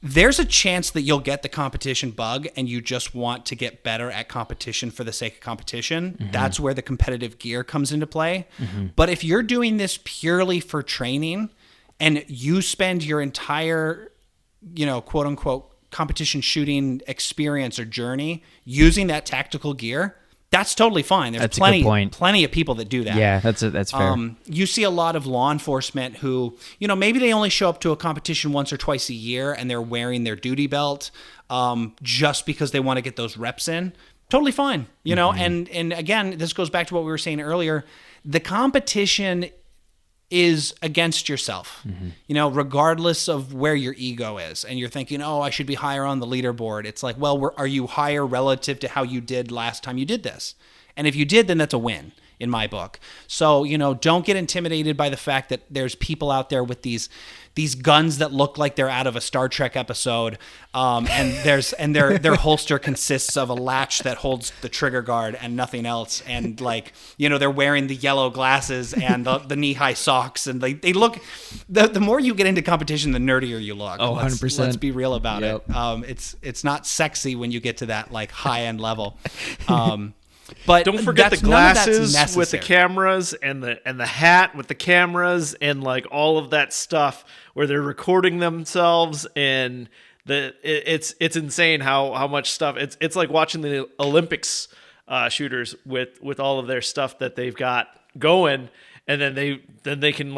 there's a chance that you'll get the competition bug and you just want to get better at competition for the sake of competition. That's where the competitive gear comes into play. But if you're doing this purely for training, and you spend your entire, quote unquote, competition shooting experience or journey using that tactical gear, that's totally fine. There's plenty of people that do that. Yeah, that's fair. You see a lot of law enforcement who, maybe they only show up to a competition once or twice a year, and they're wearing their duty belt just because they want to get those reps in. Totally fine, and again, this goes back to what we were saying earlier. The competition is against yourself, regardless of where your ego is. And you're thinking, oh, I should be higher on the leaderboard. It's like, well, are you higher relative to how you did last time you did this? And if you did, then that's a win in my book. So, don't get intimidated by the fact that there's people out there with these guns that look like they're out of a Star Trek episode. And their holster consists of a latch that holds the trigger guard and nothing else. And they're wearing the yellow glasses and the knee-high socks. And they look, the more you get into competition, the nerdier you look. Oh, 100%. Let's be real about it. It's not sexy when you get to that high-end level. But don't forget the glasses with the cameras and the hat with the cameras and all of that stuff where they're recording themselves, and it's insane how much stuff. It's like watching the Olympics shooters with all of their stuff that they've got going, and then they can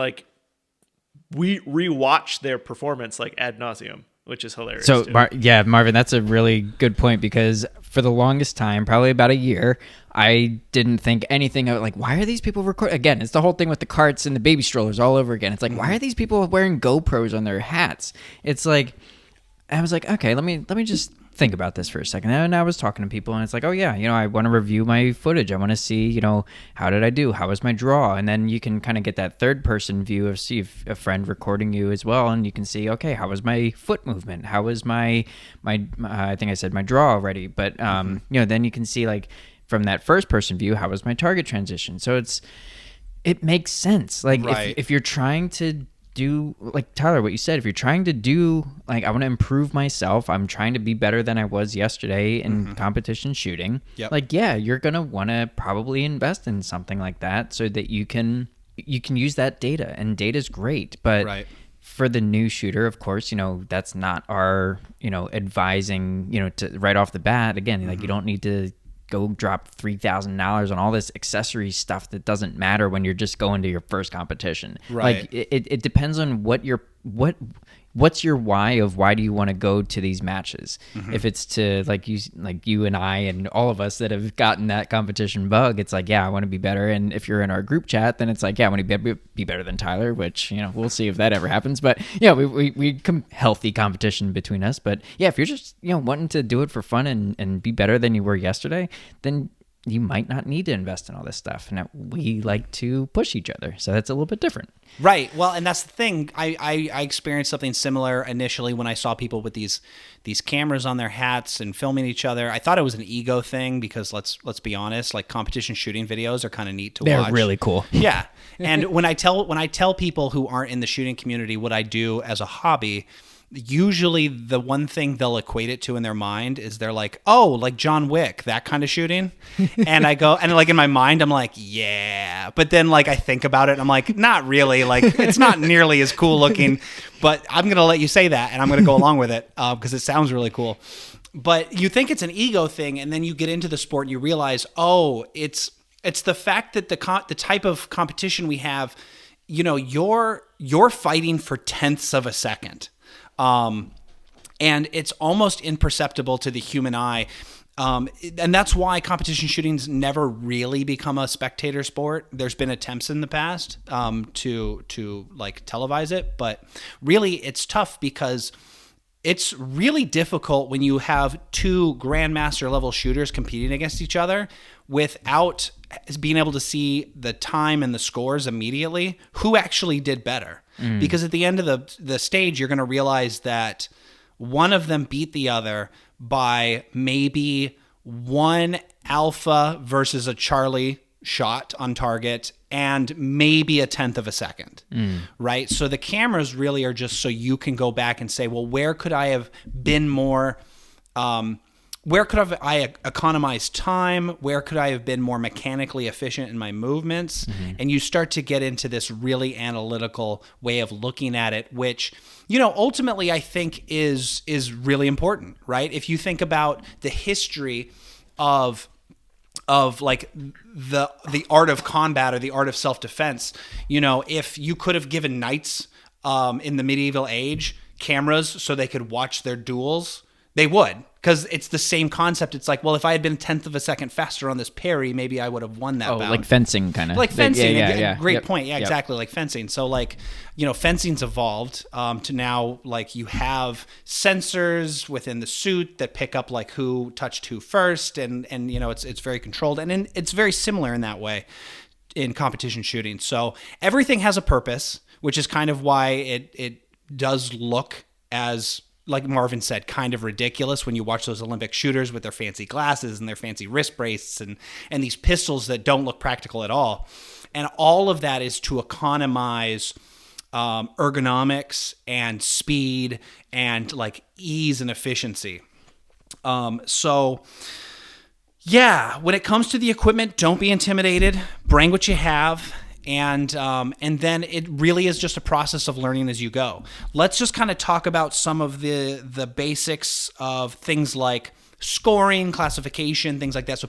rewatch their performance ad nauseum. which is hilarious. So, too. Marvin, that's a really good point, because for the longest time, probably about a year, I didn't think anything of like, why are these people recording? Again, it's the whole thing with the carts and the baby strollers all over again. It's like, why are these people wearing GoPros on their hats? It's like, I was like, okay, let me just think about this for a second. And I was talking to people, and it's like, oh yeah, I want to review my footage. I want to see, how did I do? How was my draw? And then you can kind of get that third person view of see if a friend recording you as well, and you can see, okay, how was my foot movement? How was my I think I said my draw already, but then you can see like from that first person view, how was my target transition? So it makes sense. Like Right. if you're trying to do, like Tyler, what you said, if you're trying to do, like, I want to improve myself, I'm trying to be better than I was yesterday in competition shooting. Yep. Like, yeah, you're going to want to probably invest in something like that so that you can use that data, and data's great. But Right. for the new shooter, of course, that's not our, advising, to right off the bat. Again, like, you don't need to go drop $3,000 on all this accessory stuff that doesn't matter when you're just going to your first competition. Right. Like it depends on what's your why of why do you want to go to these matches. If it's to like you and I and all of us that have gotten that competition bug, it's like, yeah, I want to be better. And if you're in our group chat, then it's like, yeah, I want to be better than Tyler, which we'll see if that ever happens. But yeah, we healthy competition between us. But yeah, if you're just wanting to do it for fun and be better than you were yesterday, then you might not need to invest in all this stuff. And we like to push each other, so that's a little bit different. Right. Well, and that's the thing. I experienced something similar initially when I saw people with these cameras on their hats and filming each other. I thought it was an ego thing because let's be honest, like competition shooting videos are kind of neat to watch. They're really cool. Yeah. And when I tell people who aren't in the shooting community what I do as a hobby, usually the one thing they'll equate it to in their mind is they're like, oh, like John Wick, that kind of shooting. And I go, and like in my mind, I'm like, yeah. But then like I think about it, and I'm like, not really. Like it's not nearly as cool looking, but I'm going to let you say that, and I'm going to go along with it because it sounds really cool. But you think it's an ego thing, and then you get into the sport and you realize, oh, it's the fact that the type of competition we have, you're fighting for tenths of a second. And it's almost imperceptible to the human eye. And that's why competition shooting's never really become a spectator sport. There's been attempts in the past, to like televise it, but really it's tough because it's really difficult when you have two grandmaster level shooters competing against each other without being able to see the time and the scores immediately, who actually did better. Because at the end of the stage, you're going to realize that one of them beat the other by maybe one alpha versus a Charlie shot on target and maybe a tenth of a second, right? So the cameras really are just so you can go back and say, well, where could I have been more... where could I economize time? Where could I have been more mechanically efficient in my movements? And you start to get into this really analytical way of looking at it, which, ultimately I think is really important, right? If you think about the history of like the art of combat or the art of self-defense, if you could have given knights in the medieval age cameras so they could watch their duels, they would, because it's the same concept. It's like, well, if I had been a tenth of a second faster on this parry, maybe I would have won that bout. Like fencing kind of. Like fencing. Yeah. Great point. Yeah, exactly. Like fencing. So like, fencing's evolved to now like you have sensors within the suit that pick up like who touched who first. And it's very controlled. And it's very similar in that way in competition shooting. So everything has a purpose, which is kind of why it does look as, like Marvin said, kind of ridiculous when you watch those Olympic shooters with their fancy glasses and their fancy wrist braces and these pistols that don't look practical at all. And all of that is to economize ergonomics and speed and like ease and efficiency. So yeah, when it comes to the equipment, don't be intimidated. Bring what you have. And then it really is just a process of learning as you go. Let's just kind of talk about some of the basics of things like scoring, classification, things like that, so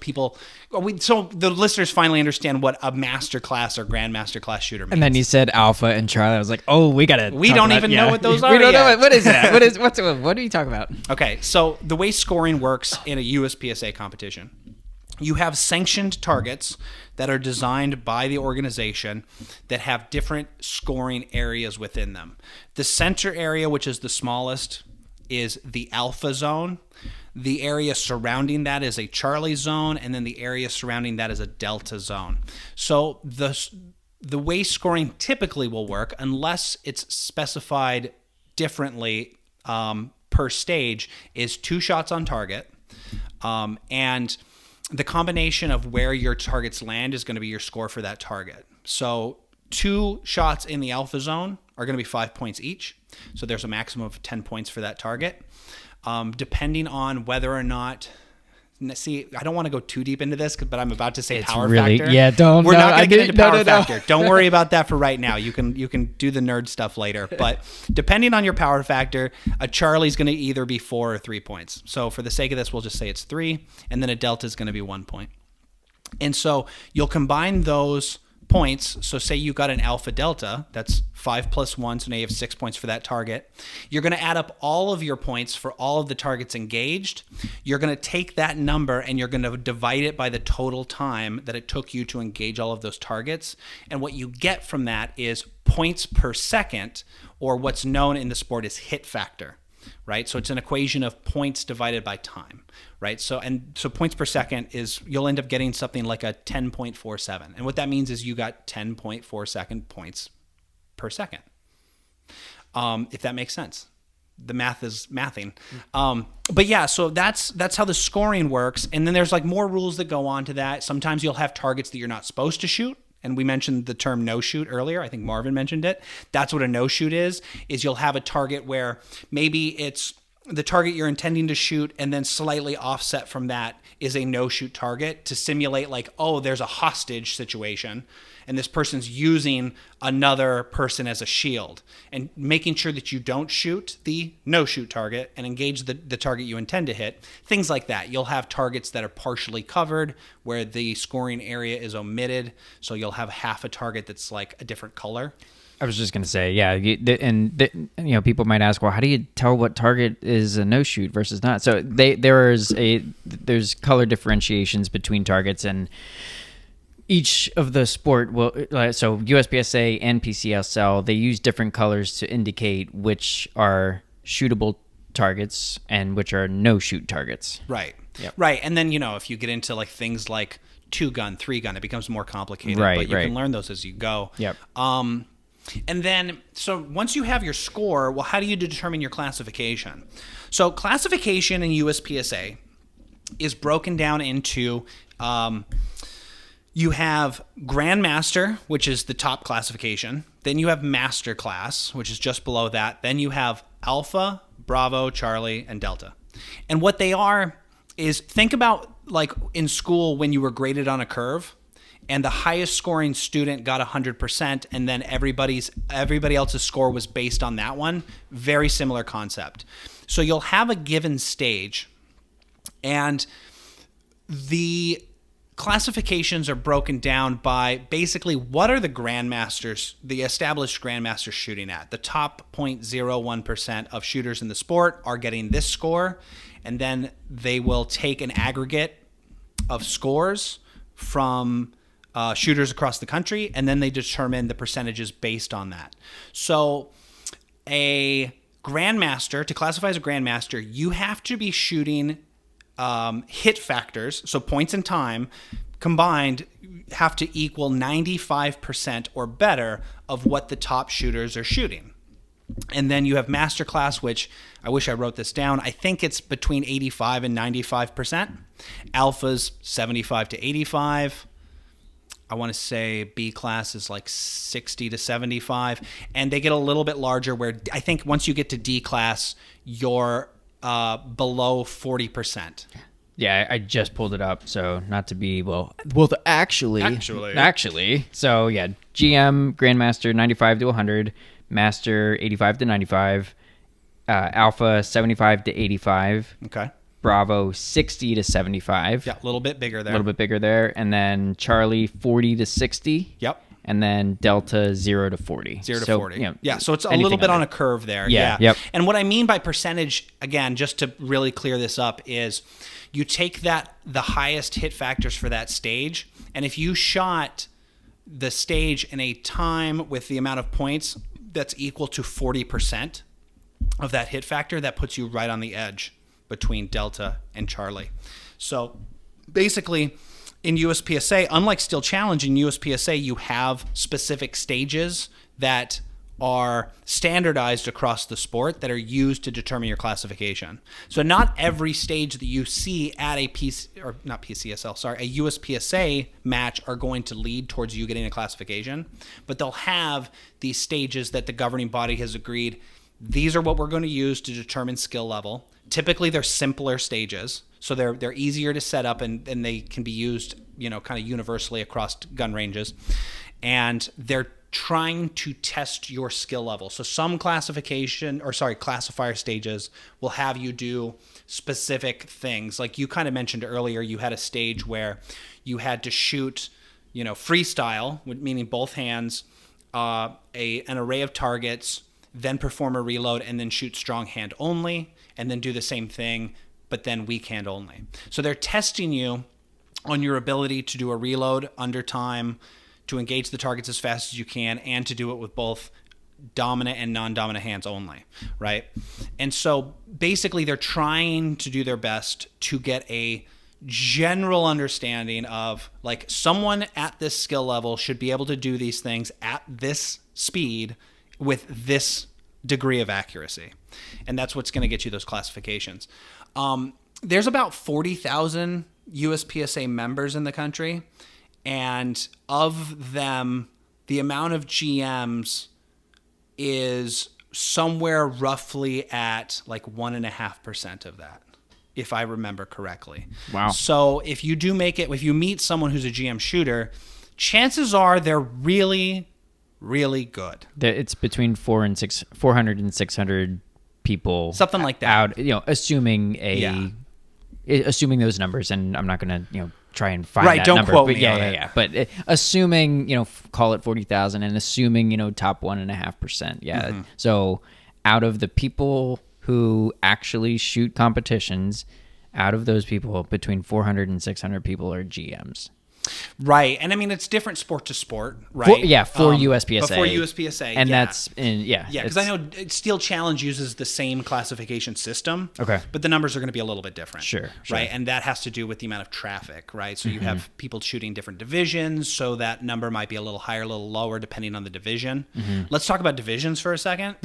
the listeners finally understand what a master class or grandmaster class shooter means. And then you said Alpha and Charlie. I was like, oh, we don't even know what those are. We don't yet. know what is that. What are you talking about? Okay, so the way scoring works in a USPSA competition, you have sanctioned targets that are designed by the organization that have different scoring areas within them. The center area, which is the smallest, is the alpha zone. The area surrounding that is a Charlie zone, and then the area surrounding that is a delta zone. So the way scoring typically will work, unless it's specified differently per stage, is 2 shots on target, and the combination of where your targets land is going to be your score for that target. So 2 shots in the alpha zone are going to be 5 points each. So there's a maximum of 10 points for that target. Depending on whether or not, see, I don't want to go too deep into this, but I'm about to say power factor. Yeah, don't. We're not going to get into power No. factor. Don't worry about that for right now. You can do the nerd stuff later. But depending on your power factor, a Charlie's going to either be 4 or 3 points. So for the sake of this, we'll just say it's 3, and then a delta is going to be 1 point. And so you'll combine those points. So say you got an alpha delta, that's 5 plus 1, so now you have 6 points for that target. You're going to add up all of your points for all of the targets engaged. You're going to take that number and you're going to divide it by the total time that it took you to engage all of those targets. And what you get from that is points per second, or what's known in the sport as hit factor. Right? So it's an equation of points divided by time, right? So points per second is, you'll end up getting something like a 10.47. And what that means is you got 10.4 second points per second. If that makes sense. The math is mathing. But yeah, so that's how the scoring works. And then there's like more rules that go on to that. Sometimes you'll have targets that you're not supposed to shoot. And we mentioned the term no-shoot earlier. I think Marvin mentioned it. That's what a no-shoot is you'll have a target where maybe it's the target you're intending to shoot, and then slightly offset from that is a no-shoot target to simulate like, oh, there's a hostage situation, and this person's using another person as a shield, and making sure that you don't shoot the no-shoot target and engage the target you intend to hit. Things like that. You'll have targets that are partially covered where the scoring area is omitted, so you'll have half a target that's like a different color. I was just going to say, yeah, people might ask, well, how do you tell what target is a no-shoot versus not? So there's color differentiations between targets, and each of the sport will, so USPSA and PCSL, they use different colors to indicate which are shootable targets and which are no-shoot targets. Right. Yep. Right. And then, if you get into like things like 2-gun, 3-gun, it becomes more complicated. Right, but you can learn those as you go. Yep. And then, so once you have your score, well, how do you determine your classification? So classification in USPSA is broken down into, you have Grandmaster, which is the top classification. Then you have Master Class, which is just below that. Then you have Alpha, Bravo, Charlie, and Delta. And what they are is, think about like in school when you were graded on a curve, and the highest scoring student got 100%, and then everybody else's score was based on that one. Very similar concept. So you'll have a given stage, and the classifications are broken down by basically what are the grandmasters, the established grandmasters shooting at. The top 0.01% of shooters in the sport are getting this score, and then they will take an aggregate of scores from shooters across the country, and then they determine the percentages based on that. So a grandmaster, to classify as a grandmaster, you have to be shooting hit factors, so points and time combined have to equal 95% or better of what the top shooters are shooting. And then you have master class, which I wish I wrote this down. I think it's between 85 and 95%. Alpha's 75 to 85. I want to say B class is like 60 to 75, and they get a little bit larger where I think once you get to D class, you're below 40%. Yeah, I just pulled it up, so not to be actually. So yeah, GM Grandmaster 95 to 100, Master 85 to 95, Alpha 75 to 85. Okay. Bravo 60 to 75. Yeah, a little bit bigger there. A little bit bigger there, and then Charlie 40 to 60. Yep. And then Delta 0 to 40. 0 to so, 40. You know, yeah, so it's a little bit on a curve there. Yeah. Yep. And what I mean by percentage, again, just to really clear this up, is you take the highest hit factors for that stage, and if you shot the stage in a time with the amount of points that's equal to 40% of that hit factor, that puts you right on the edge between Delta and Charlie. So basically, in USPSA, unlike Steel Challenge, in USPSA, you have specific stages that are standardized across the sport that are used to determine your classification. So not every stage that you see at a USPSA match are going to lead towards you getting a classification, but they'll have these stages that the governing body has agreed, these are what we're going to use to determine skill level. Typically, they're simpler stages, so they're easier to set up, and they can be used, kind of universally across gun ranges. And they're trying to test your skill level. So some classifier stages will have you do specific things. Like you kind of mentioned earlier, you had a stage where you had to shoot, freestyle, meaning both hands, an array of targets, then perform a reload, and then shoot strong hand only, and then do the same thing, but then weak hand only. So they're testing you on your ability to do a reload under time, to engage the targets as fast as you can, and to do it with both dominant and non-dominant hands only, right? And so basically they're trying to do their best to get a general understanding of, like, someone at this skill level should be able to do these things at this speed with this degree of accuracy. And that's what's going to get you those classifications. There's about 40,000 USPSA members in the country. And of them, the amount of GMs is somewhere roughly at like 1.5% of that, if I remember correctly. Wow. So if you do make it, if you meet someone who's a GM shooter, chances are they're really, really good. It's between 400 and 600 people. Something like that. Out, assuming assuming those numbers, and I'm not going to, try and find that don't number. quote But me on it. Yeah. But assuming, call it 40,000, and assuming, top 1.5%. Yeah. Mm-hmm. So out of the people who actually shoot competitions, out of those people, between 400 and 600 people are GMs. Right. And I mean, it's different sport to sport, right? For USPSA. But for USPSA, and yeah. that's yeah, because I know Steel Challenge uses the same classification system. Okay. But the numbers are going to be a little bit different. Sure. Right. And that has to do with the amount of traffic, right? So you have people shooting different divisions, so that number might be a little higher, a little lower, depending on the division. Let's talk about divisions for a second,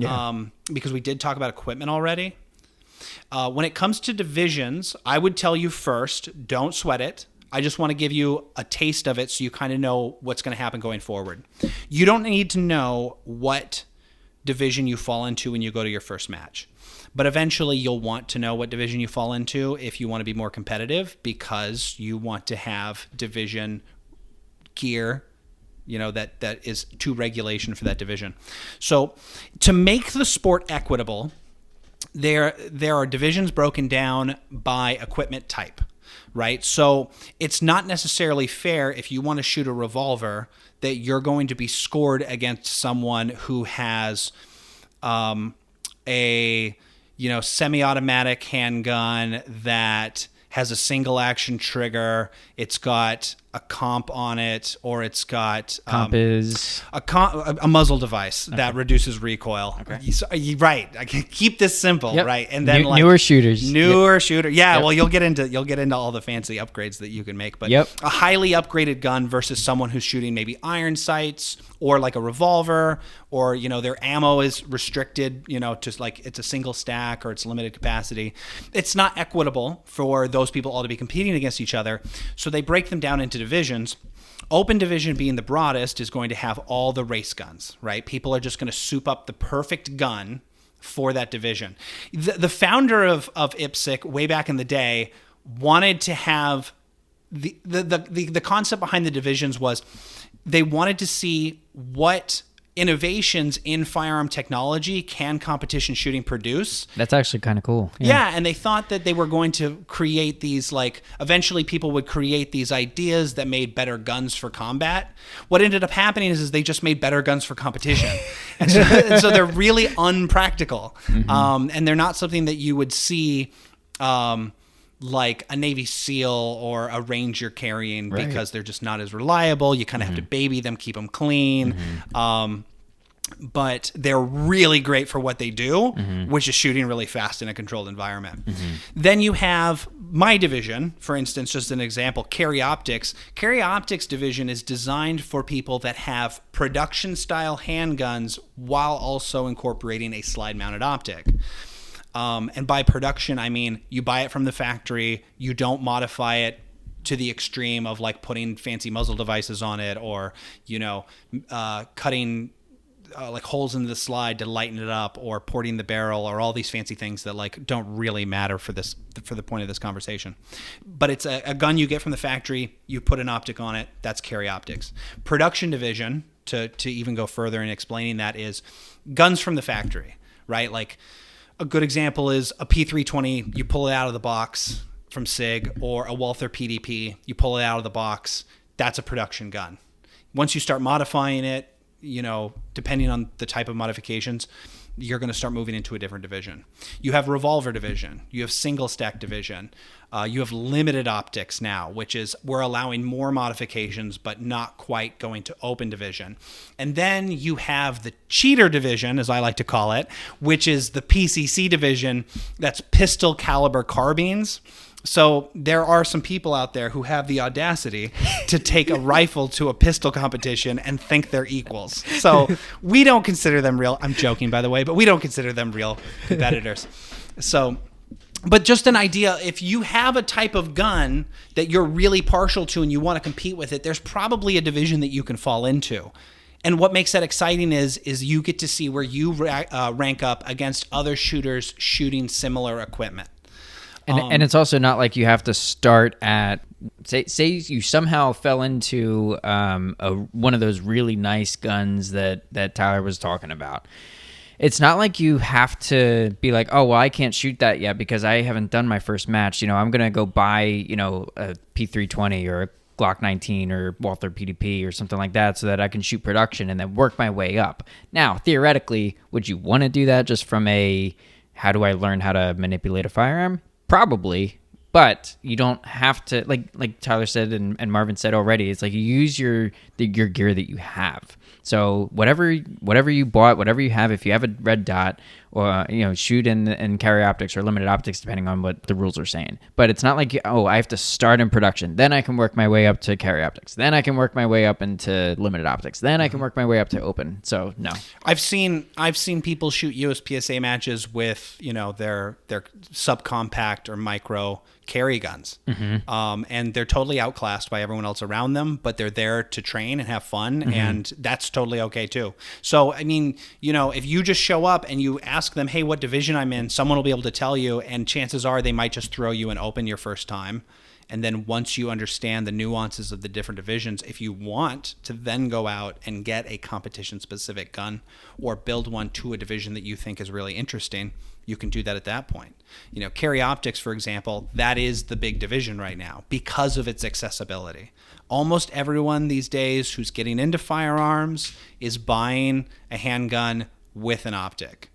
because we did talk about equipment already. When it comes to divisions, I would tell you first, don't sweat it. I just want to give you a taste of it so you kind of know what's going to happen going forward. You don't need to know what division you fall into when you go to your first match. But eventually you'll want to know what division you fall into if you want to be more competitive, because you want to have division gear, that is to regulation for that division. So to make the sport equitable, there are divisions broken down by equipment type. Right? So it's not necessarily fair if you want to shoot a revolver that you're going to be scored against someone who has a semi-automatic handgun that has a single action trigger. It's got a comp on it, or it's got comp is a muzzle device that reduces recoil. Okay. Right. I can keep this simple, right? And then newer shooters. Shooter. Yeah. Yep. Well, you'll get into all the fancy upgrades that you can make, but a highly upgraded gun versus someone who's shooting maybe iron sights or like a revolver, or their ammo is restricted, to like it's a single stack or it's limited capacity. It's not equitable for those people all to be competing against each other. So they break them down into divisions. Open division, being the broadest, is going to have all the race guns, right? People are just going to soup up the perfect gun for that division. The founder of IPSC way back in the day wanted to have the concept behind the divisions was they wanted to see what innovations in firearm technology can competition shooting produce. That's actually kind of cool. Yeah, and they thought that they were going to create these, like, eventually people would create these ideas that made better guns for combat. What ended up happening is they just made better guns for competition. and so they're really unpractical. And they're not something that you would see like a Navy SEAL or a Ranger carrying, because they're just not as reliable. You kind of have to baby them, keep them clean. But they're really great for what they do, which is shooting really fast in a controlled environment. Then you have my division, for instance, just an example, Carry Optics. Carry Optics division is designed for people that have production-style handguns while also incorporating a slide-mounted optic. And by production, I mean you buy it from the factory, you don't modify it to the extreme of like putting fancy muzzle devices on it, or, cutting like holes in the slide to lighten it up, or porting the barrel, or all these fancy things that like don't really matter for the point of this conversation. But it's a gun you get from the factory, you put an optic on it, that's Carry Optics. Production division, to even go further in explaining that, is guns from the factory, right? Like a good example is a P320, you pull it out of the box from SIG, or a Walther PDP, you pull it out of the box, that's a production gun. Once you start modifying it, depending on the type of modifications, you're going to start moving into a different division. You have revolver division, you have single stack division, you have limited optics now, which is we're allowing more modifications but not quite going to open division. And then you have the cheater division, as I like to call it, which is the PCC division, that's pistol caliber carbines. So there are some people out there who have the audacity to take a rifle to a pistol competition and think they're equals. So we don't consider them real. I'm joking, by the way, but we don't consider them real competitors. So, but just an idea, if you have a type of gun that you're really partial to and you want to compete with it, there's probably a division that you can fall into. And what makes that exciting is you get to see where you rank up against other shooters shooting similar equipment. And it's also not like you have to start at, say you somehow fell into one of those really nice guns that Tyler was talking about. It's not like you have to be like, oh, well, I can't shoot that yet because I haven't done my first match. I'm going to go buy, a P320 or a Glock 19 or Walther PDP or something like that so that I can shoot production and then work my way up. Now, theoretically, would you want to do that just from a, how do I learn how to manipulate a firearm? Probably, but you don't have to, like Tyler said and Marvin said already, it's like you use your gear that you have. So whatever you bought, whatever you have, if you have a red dot, or shoot and carry optics or limited optics, depending on what the rules are saying. But it's not like I have to start in production, then I can work my way up to carry optics, then I can work my way up into limited optics, then I can work my way up to open. So no, I've seen people shoot USPSA matches with their subcompact or micro carry guns, and they're totally outclassed by everyone else around them, but they're there to train and have fun, and that's totally okay too. So I mean, if you just show up and you ask them, hey, what division I'm in, someone will be able to tell you, and chances are they might just throw you an open your first time. And then once you understand the nuances of the different divisions, if you want to then go out and get a competition-specific gun or build one to a division that you think is really interesting, you can do that at that point. Carry Optics, for example, that is the big division right now because of its accessibility. Almost everyone these days who's getting into firearms is buying a handgun with an optic.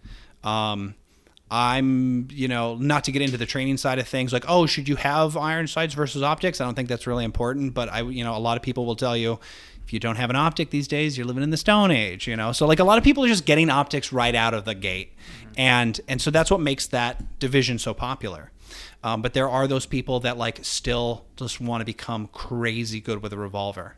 I'm, not to get into the training side of things, like, oh, should you have iron sights versus optics? I don't think that's really important, but a lot of people will tell you, if you don't have an optic these days, you're living in the Stone Age, So like a lot of people are just getting optics right out of the gate. And so that's what makes that division so popular. But there are those people that like still just want to become crazy good with a revolver,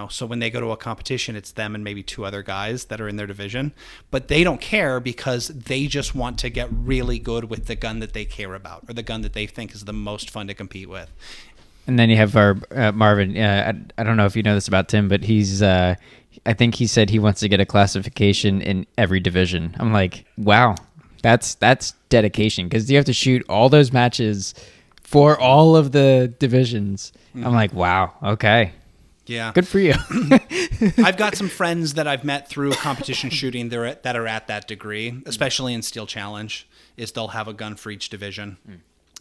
So when they go to a competition, it's them and maybe two other guys that are in their division, but they don't care because they just want to get really good with the gun that they care about or the gun that they think is the most fun to compete with. And then you have our Marvin. I don't know if you know this about Tim, but he's. I think he said he wants to get a classification in every division. I'm like, wow, that's dedication, because you have to shoot all those matches for all of the divisions. I'm like, wow, okay. Yeah. Good for you. I've got some friends that I've met through competition shooting that are at that degree, especially in Steel Challenge, is they'll have a gun for each division.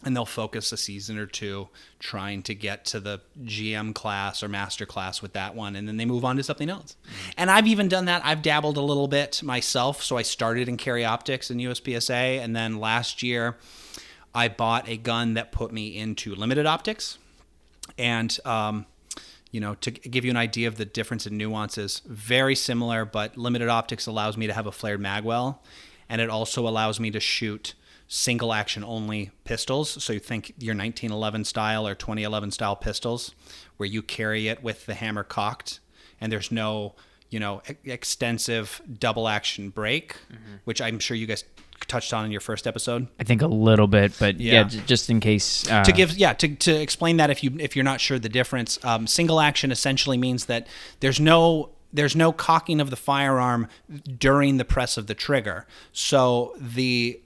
And they'll focus a season or two trying to get to the GM class or master class with that one, and then they move on to something else. And I've even done that. I've dabbled a little bit myself. So I started in carry optics in USPSA, and then last year I bought a gun that put me into limited optics. And to give you an idea of the difference in nuances, very similar, but limited optics allows me to have a flared magwell, and it also allows me to shoot single action only pistols. So you think your 1911 style or 2011 style pistols where you carry it with the hammer cocked and there's no, extensive double action break, which I'm sure you guys touched on in your first episode. I think a little bit, but just in case to explain that if you're not sure the difference, single action essentially means that there's no cocking of the firearm during the press of the trigger. So the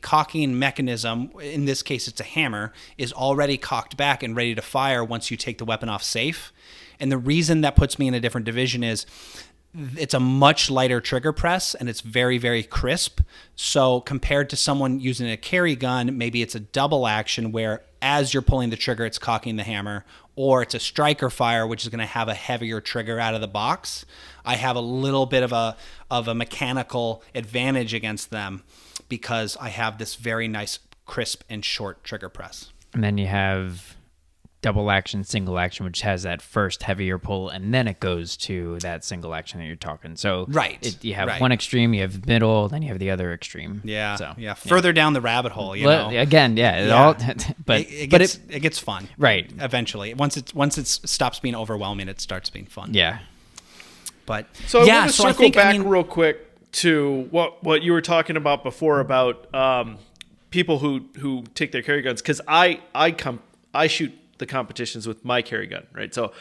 cocking mechanism, in this case it's a hammer, is already cocked back and ready to fire once you take the weapon off safe. And the reason that puts me in a different division is it's a much lighter trigger press and it's very, very crisp. So compared to someone using a carry gun, maybe it's a double action where as you're pulling the trigger, it's cocking the hammer, or it's a striker fire, which is going to have a heavier trigger out of the box. I have a little bit of a mechanical advantage against them because I have this very nice, crisp, and short trigger press. And then you have double action, single action, which has that first heavier pull, and then it goes to that single action that you're talking. So right, you have one extreme, you have middle, then you have the other extreme. Yeah, so, further down the rabbit hole, Again, it gets fun. Right. Eventually, once it stops being overwhelming, it starts being fun. Yeah. But so I want to circle back real quick to what you were talking about before about people who take their carry guns, because I shoot the competitions with my carry gun, right? So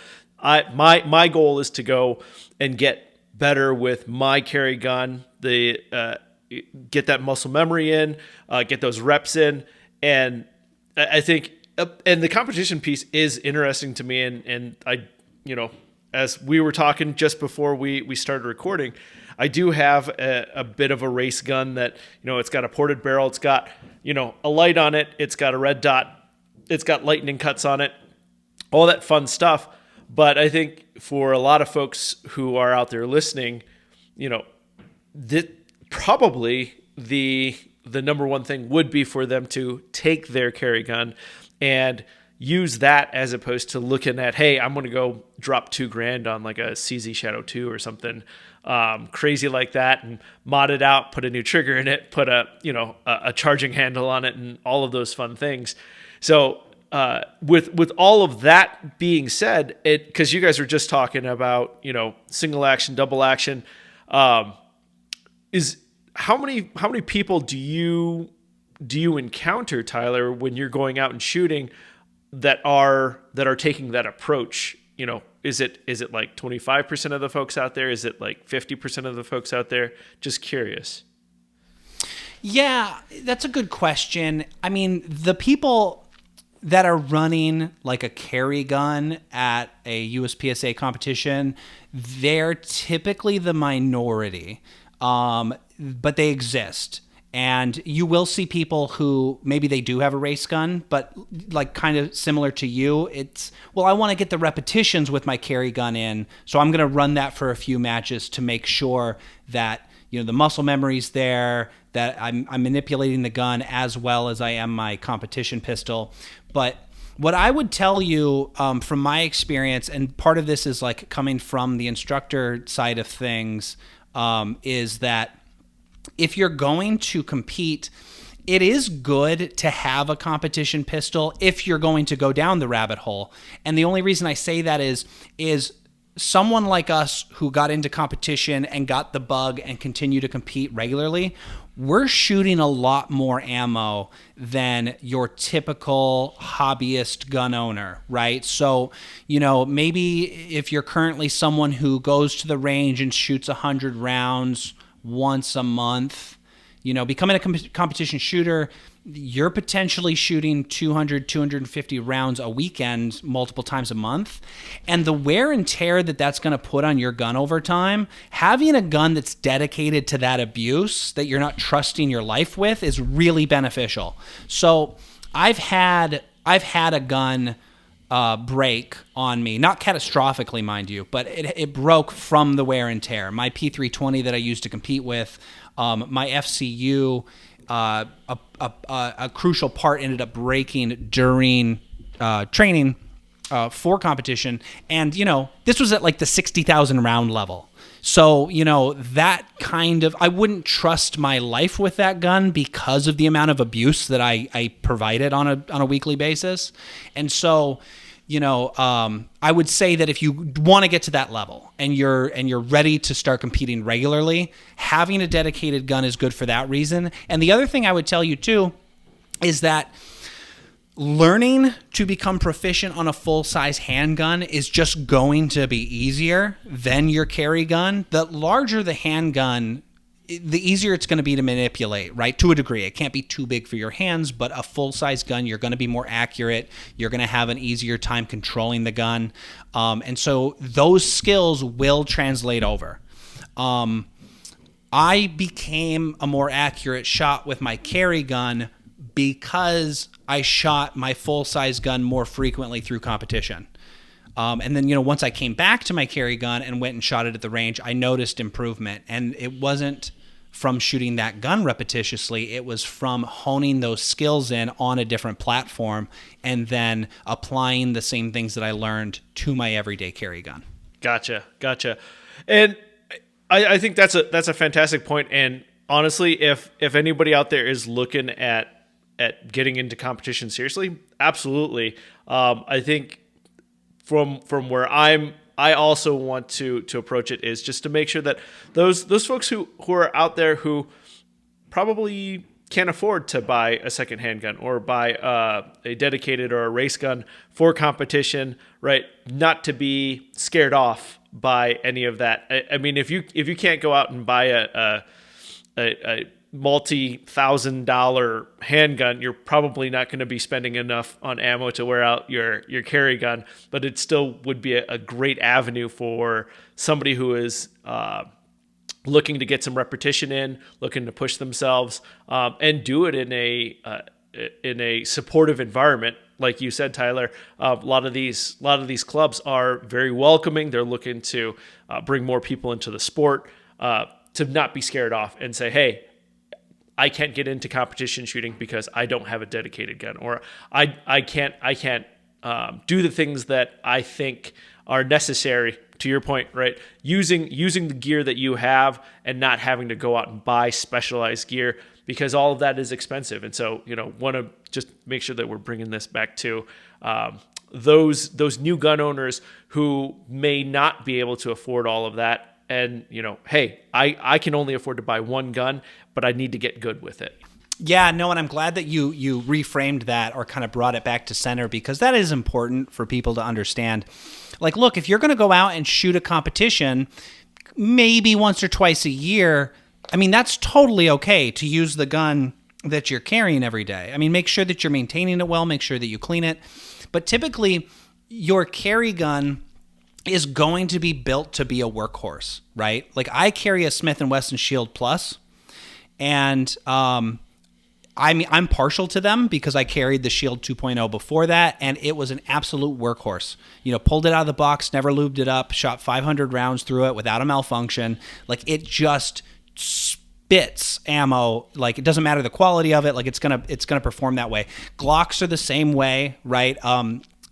my goal is to go and get better with my carry gun, get that muscle memory in, get those reps in, and I think and the competition piece is interesting to me, and I as we were talking just before we started recording, I do have a bit of a race gun that, it's got a ported barrel. It's got, a light on it. It's got a red dot. It's got lightning cuts on it, all that fun stuff. But I think for a lot of folks who are out there listening, probably the number one thing would be for them to take their carry gun and use that as opposed to looking at, hey, I'm going to go drop $2,000 on like a CZ Shadow 2 or something crazy like that and mod it out, put a new trigger in it, put a charging handle on it, and all of those fun things. So with all of that being said, because you guys were just talking about single action, double action, is how many people do you encounter, Tyler, when you're going out and shooting that are taking that approach? Is it like 25% of the folks out there? Is it like 50% of the folks out there? Just curious. Yeah, that's a good question. I mean, the people that are running like a carry gun at a USPSA competition, they're typically the minority, but they exist. And you will see people who maybe they do have a race gun, but like kind of similar to you, I want to get the repetitions with my carry gun in, so I'm going to run that for a few matches to make sure that the muscle memory's there, that I'm manipulating the gun as well as I am my competition pistol. But what I would tell you from my experience, and part of this is like coming from the instructor side of things, is that if you're going to compete, it is good to have a competition pistol if you're going to go down the rabbit hole. And the only reason I say that is someone like us who got into competition and got the bug and continue to compete regularly, we're shooting a lot more ammo than your typical hobbyist gun owner, right? So, maybe if you're currently someone who goes to the range and shoots 100 rounds once a month, becoming a competition shooter you're potentially shooting 200, 250 rounds a weekend, multiple times a month. And the wear and tear that's going to put on your gun over time, having a gun that's dedicated to that abuse that you're not trusting your life with is really beneficial. So I've had a gun break on me, not catastrophically, mind you, but it broke from the wear and tear. My P320 that I used to compete with, my FCU, a crucial part ended up breaking during training for competition. And, this was at like the 60,000 round level. So, that kind of, I wouldn't trust my life with that gun because of the amount of abuse that I provided on a weekly basis. And so, I would say that if you want to get to that level and you're ready to start competing regularly, having a dedicated gun is good for that reason. And the other thing I would tell you too is that learning to become proficient on a full-size handgun is just going to be easier than your carry gun. The larger the handgun, the easier it's going to be to manipulate, right? To a degree. It can't be too big for your hands, but a full-size gun, you're going to be more accurate. You're going to have an easier time controlling the gun. And so those skills will translate over. I became a more accurate shot with my carry gun because I shot my full-size gun more frequently through competition. And then, once I came back to my carry gun and went and shot it at the range, I noticed improvement. And it wasn't from shooting that gun repetitiously. It was from honing those skills in on a different platform and then applying the same things that I learned to my everyday carry gun. Gotcha. And I think that's a fantastic point. And honestly, if anybody out there is looking at getting into competition seriously, absolutely. I think from where I also want to approach it is just to make sure that those folks who are out there who probably can't afford to buy a second handgun or buy a dedicated or a race gun for competition, right? Not to be scared off by any of that. I mean, if you can't go out and buy a multi-$1,000 handgun, you're probably not going to be spending enough on ammo to wear out your carry gun, but it still would be a great avenue for somebody who is looking to get some repetition in, looking to push themselves, and do it in a supportive environment. Like you said, Tyler, a lot of these clubs are very welcoming. They're looking to bring more people into the sport, to not be scared off and say, hey, I can't get into competition shooting because I don't have a dedicated gun, or I can't do the things that I think are necessary. To your point, right? Using the gear that you have and not having to go out and buy specialized gear, because all of that is expensive. And so, want to just make sure that we're bringing this back to those new gun owners who may not be able to afford all of that. And, hey, I can only afford to buy one gun, but I need to get good with it. Yeah, no, and I'm glad that you reframed that or kind of brought it back to center, because that is important for people to understand. Like, look, if you're going to go out and shoot a competition maybe once or twice a year, I mean, that's totally okay to use the gun that you're carrying every day. I mean, make sure that you're maintaining it well, make sure that you clean it. But typically, your carry gun is going to be built to be a workhorse, right? Like, I carry a Smith & Wesson Shield Plus, and I'm partial to them because I carried the Shield 2.0 before that, and it was an absolute workhorse. Pulled it out of the box, never lubed it up, shot 500 rounds through it without a malfunction. Like, it just spits ammo. Like, it doesn't matter the quality of it. Like, it's gonna perform that way. Glocks are the same way, right?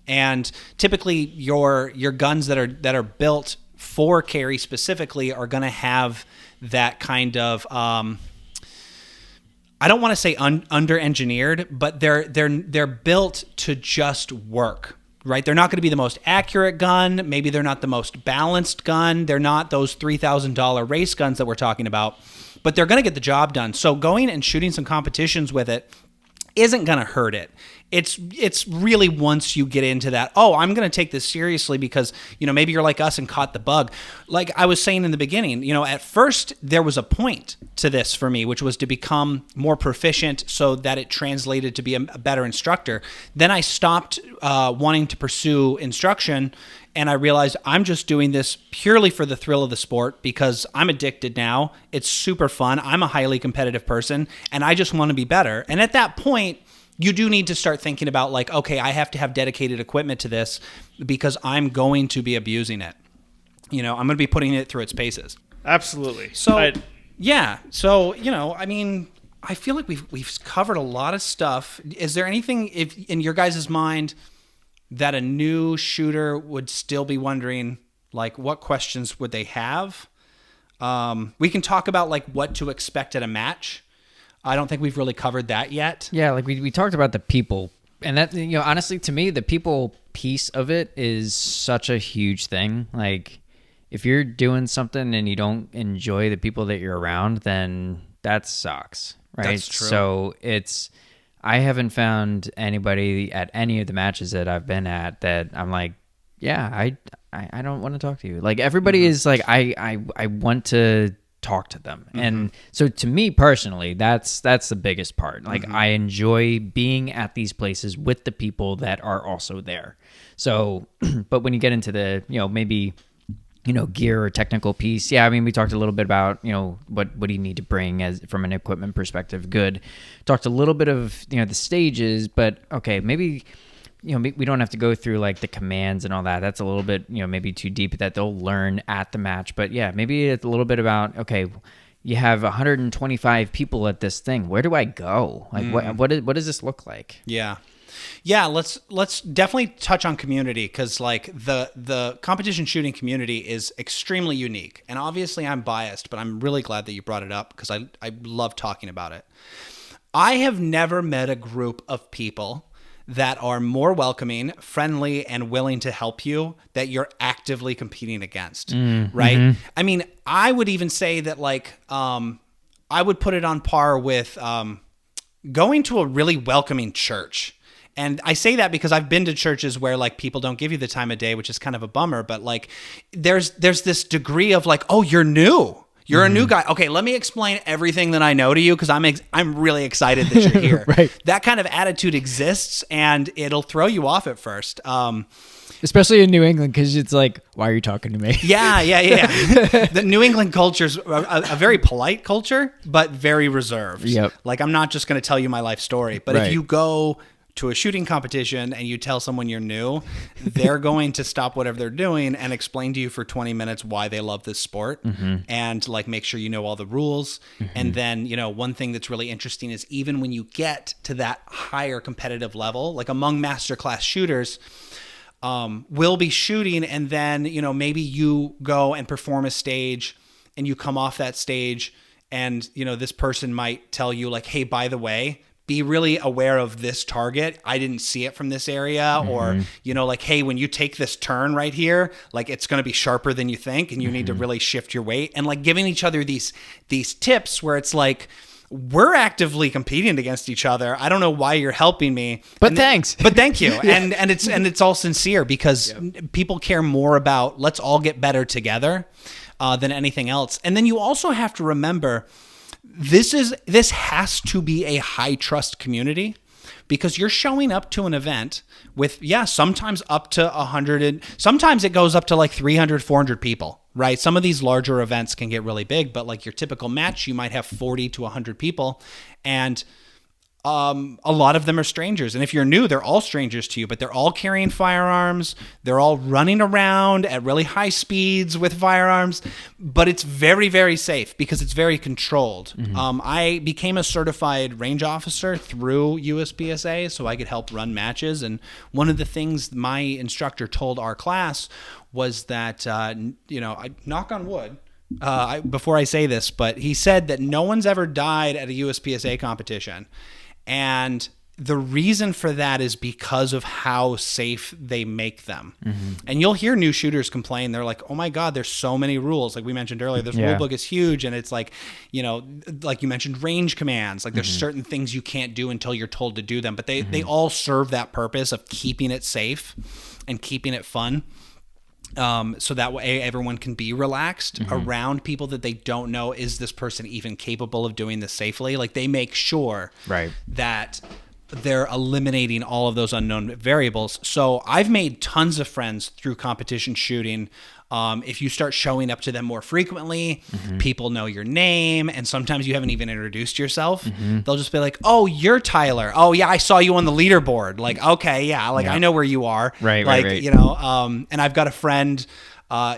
And typically your guns that are built for carry specifically are going to have that kind of I don't want to say under-engineered, but they're built to just work, right? They're not going to be the most accurate gun. Maybe they're not the most balanced gun. They're not those $3,000 race guns that we're talking about, but they're going to get the job done. So going and shooting some competitions with it isn't going to hurt it. It's really once you get into that, oh, I'm going to take this seriously because, maybe you're like us and caught the bug. Like I was saying in the beginning, at first there was a point to this for me, which was to become more proficient so that it translated to be a better instructor. Then I stopped wanting to pursue instruction, and I realized I'm just doing this purely for the thrill of the sport because I'm addicted now. It's super fun. I'm a highly competitive person, and I just want to be better. And at that point, you do need to start thinking about like, okay, I have to have dedicated equipment to this because I'm going to be abusing it. I'm going to be putting it through its paces. Absolutely. So, yeah. So, I feel like we've covered a lot of stuff. Is there anything in your guys' mind that a new shooter would still be wondering, like what questions would they have? We can talk about like what to expect at a match. I don't think we've really covered that yet. Yeah, like we talked about the people, and that, honestly, to me, the people piece of it is such a huge thing. Like if you're doing something and you don't enjoy the people that you're around, then that sucks, right? That's true. So I haven't found anybody at any of the matches that I've been at that I'm like, yeah, I don't want to talk to you. Like everybody is like, I want to talk to them. And so to me personally, that's the biggest part. Like I enjoy being at these places with the people that are also there. So, but when you get into the, maybe, gear or technical piece. Yeah. I mean, we talked a little bit about, what do you need to bring as from an equipment perspective? Good. Talked a little bit of, the stages, but okay, maybe, we don't have to go through like the commands and all that. That's a little bit, maybe too deep that they'll learn at the match. But yeah, maybe it's a little bit about, okay, you have 125 people at this thing. Where do I go? Like what does this look like? Yeah. Yeah, let's definitely touch on community because like the competition shooting community is extremely unique. And obviously I'm biased, but I'm really glad that you brought it up because I love talking about it. I have never met a group of people that are more welcoming, friendly, and willing to help you that you're actively competing against, right? I mean, I would even say that like I would put it on par with going to a really welcoming church. And I say that because I've been to churches where like people don't give you the time of day, which is kind of a bummer. But like there's this degree of like, oh, you're new. You're a new guy. Okay, let me explain everything that I know to you because I'm really excited that you're here. Right. That kind of attitude exists, and it'll throw you off at first. Especially in New England, because it's like, why are you talking to me? Yeah. The New England culture is a very polite culture, but very reserved. Yep. Like I'm not just going to tell you my life story, but if you go to a shooting competition and you tell someone you're new, they're going to stop whatever they're doing and explain to you for 20 minutes why they love this sport and like make sure you know all the rules. And then, one thing that's really interesting is even when you get to that higher competitive level, like among masterclass shooters, we'll be shooting and then, maybe you go and perform a stage and you come off that stage and, this person might tell you like, hey, by the way, be really aware of this target. I didn't see it from this area. Or, like, hey, when you take this turn right here, like it's going to be sharper than you think and you need to really shift your weight. And like giving each other these tips where it's like, we're actively competing against each other. I don't know why you're helping me. But thanks. But thank you. And it's all sincere because people care more about let's all get better together than anything else. And then you also have to remember this has to be a high trust community because you're showing up to an event with, sometimes up to 100, sometimes it goes up to like 300, 400 people, right? Some of these larger events can get really big, but like your typical match, you might have 40 to 100 people. And a lot of them are strangers. And if you're new, they're all strangers to you, but they're all carrying firearms. They're all running around at really high speeds with firearms, but it's very, very safe because it's very controlled. I became a certified range officer through USPSA so I could help run matches. And one of the things my instructor told our class was that, I knock on wood, before I say this, but he said that no one's ever died at a USPSA competition. And the reason for that is because of how safe they make them. And you'll hear new shooters complain. They're like, oh my God, there's so many rules. Like we mentioned earlier, this rule book is huge. And it's like, like you mentioned, range commands. Like there's certain things you can't do until you're told to do them. But they all serve that purpose of keeping it safe and keeping it fun. So that way everyone can be relaxed around people that they don't know. Is this person even capable of doing this safely? Like they make sure that they're eliminating all of those unknown variables. So I've made tons of friends through competition shooting. If you start showing up to them more frequently, people know your name, and sometimes you haven't even introduced yourself. They'll just be like, oh, you're Tyler. Oh yeah, I saw you on the leaderboard. Like, okay, yeah, like I know where you are. Right. And I've got a friend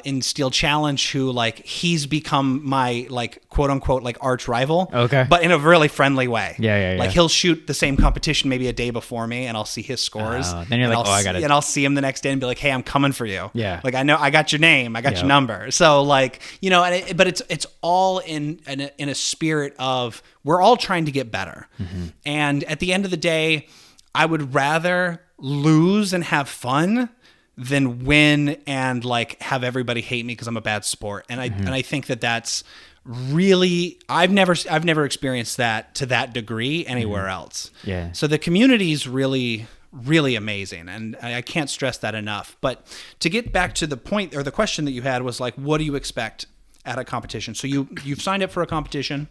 in Steel Challenge who like he's become my like quote unquote like arch rival. Okay. But in a really friendly way. Yeah. Like he'll shoot the same competition maybe a day before me, and I'll see his scores. Then you're like, I got it. And I'll see him the next day and be like, hey, I'm coming for you. Yeah. Like I know I got your name, I got your number. So like, but it's all in a spirit of we're all trying to get better. And at the end of the day, I would rather lose and have fun than win and like have everybody hate me because I'm a bad sport. And I think that's really I've never experienced that to that degree anywhere else. Yeah. So the community is really, really amazing, and I can't stress that enough. But to get back to the point or the question that you had was like, what do you expect at a competition? So you've signed up for a competition.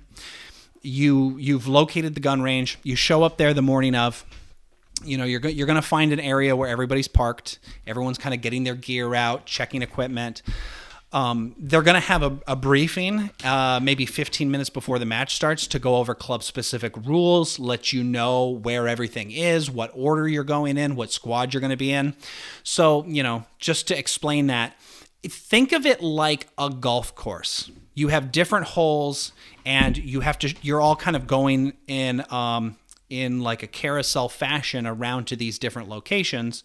You've located the gun range. You show up there the morning of. You're going to find an area where everybody's parked. Everyone's kind of getting their gear out, checking equipment. They're going to have a briefing, maybe 15 minutes before the match starts, to go over club-specific rules, let you know where everything is, what order you're going in, what squad you're going to be in. So, just to explain that, think of it like a golf course. You have different holes, and you're all kind of going in like a carousel fashion around to these different locations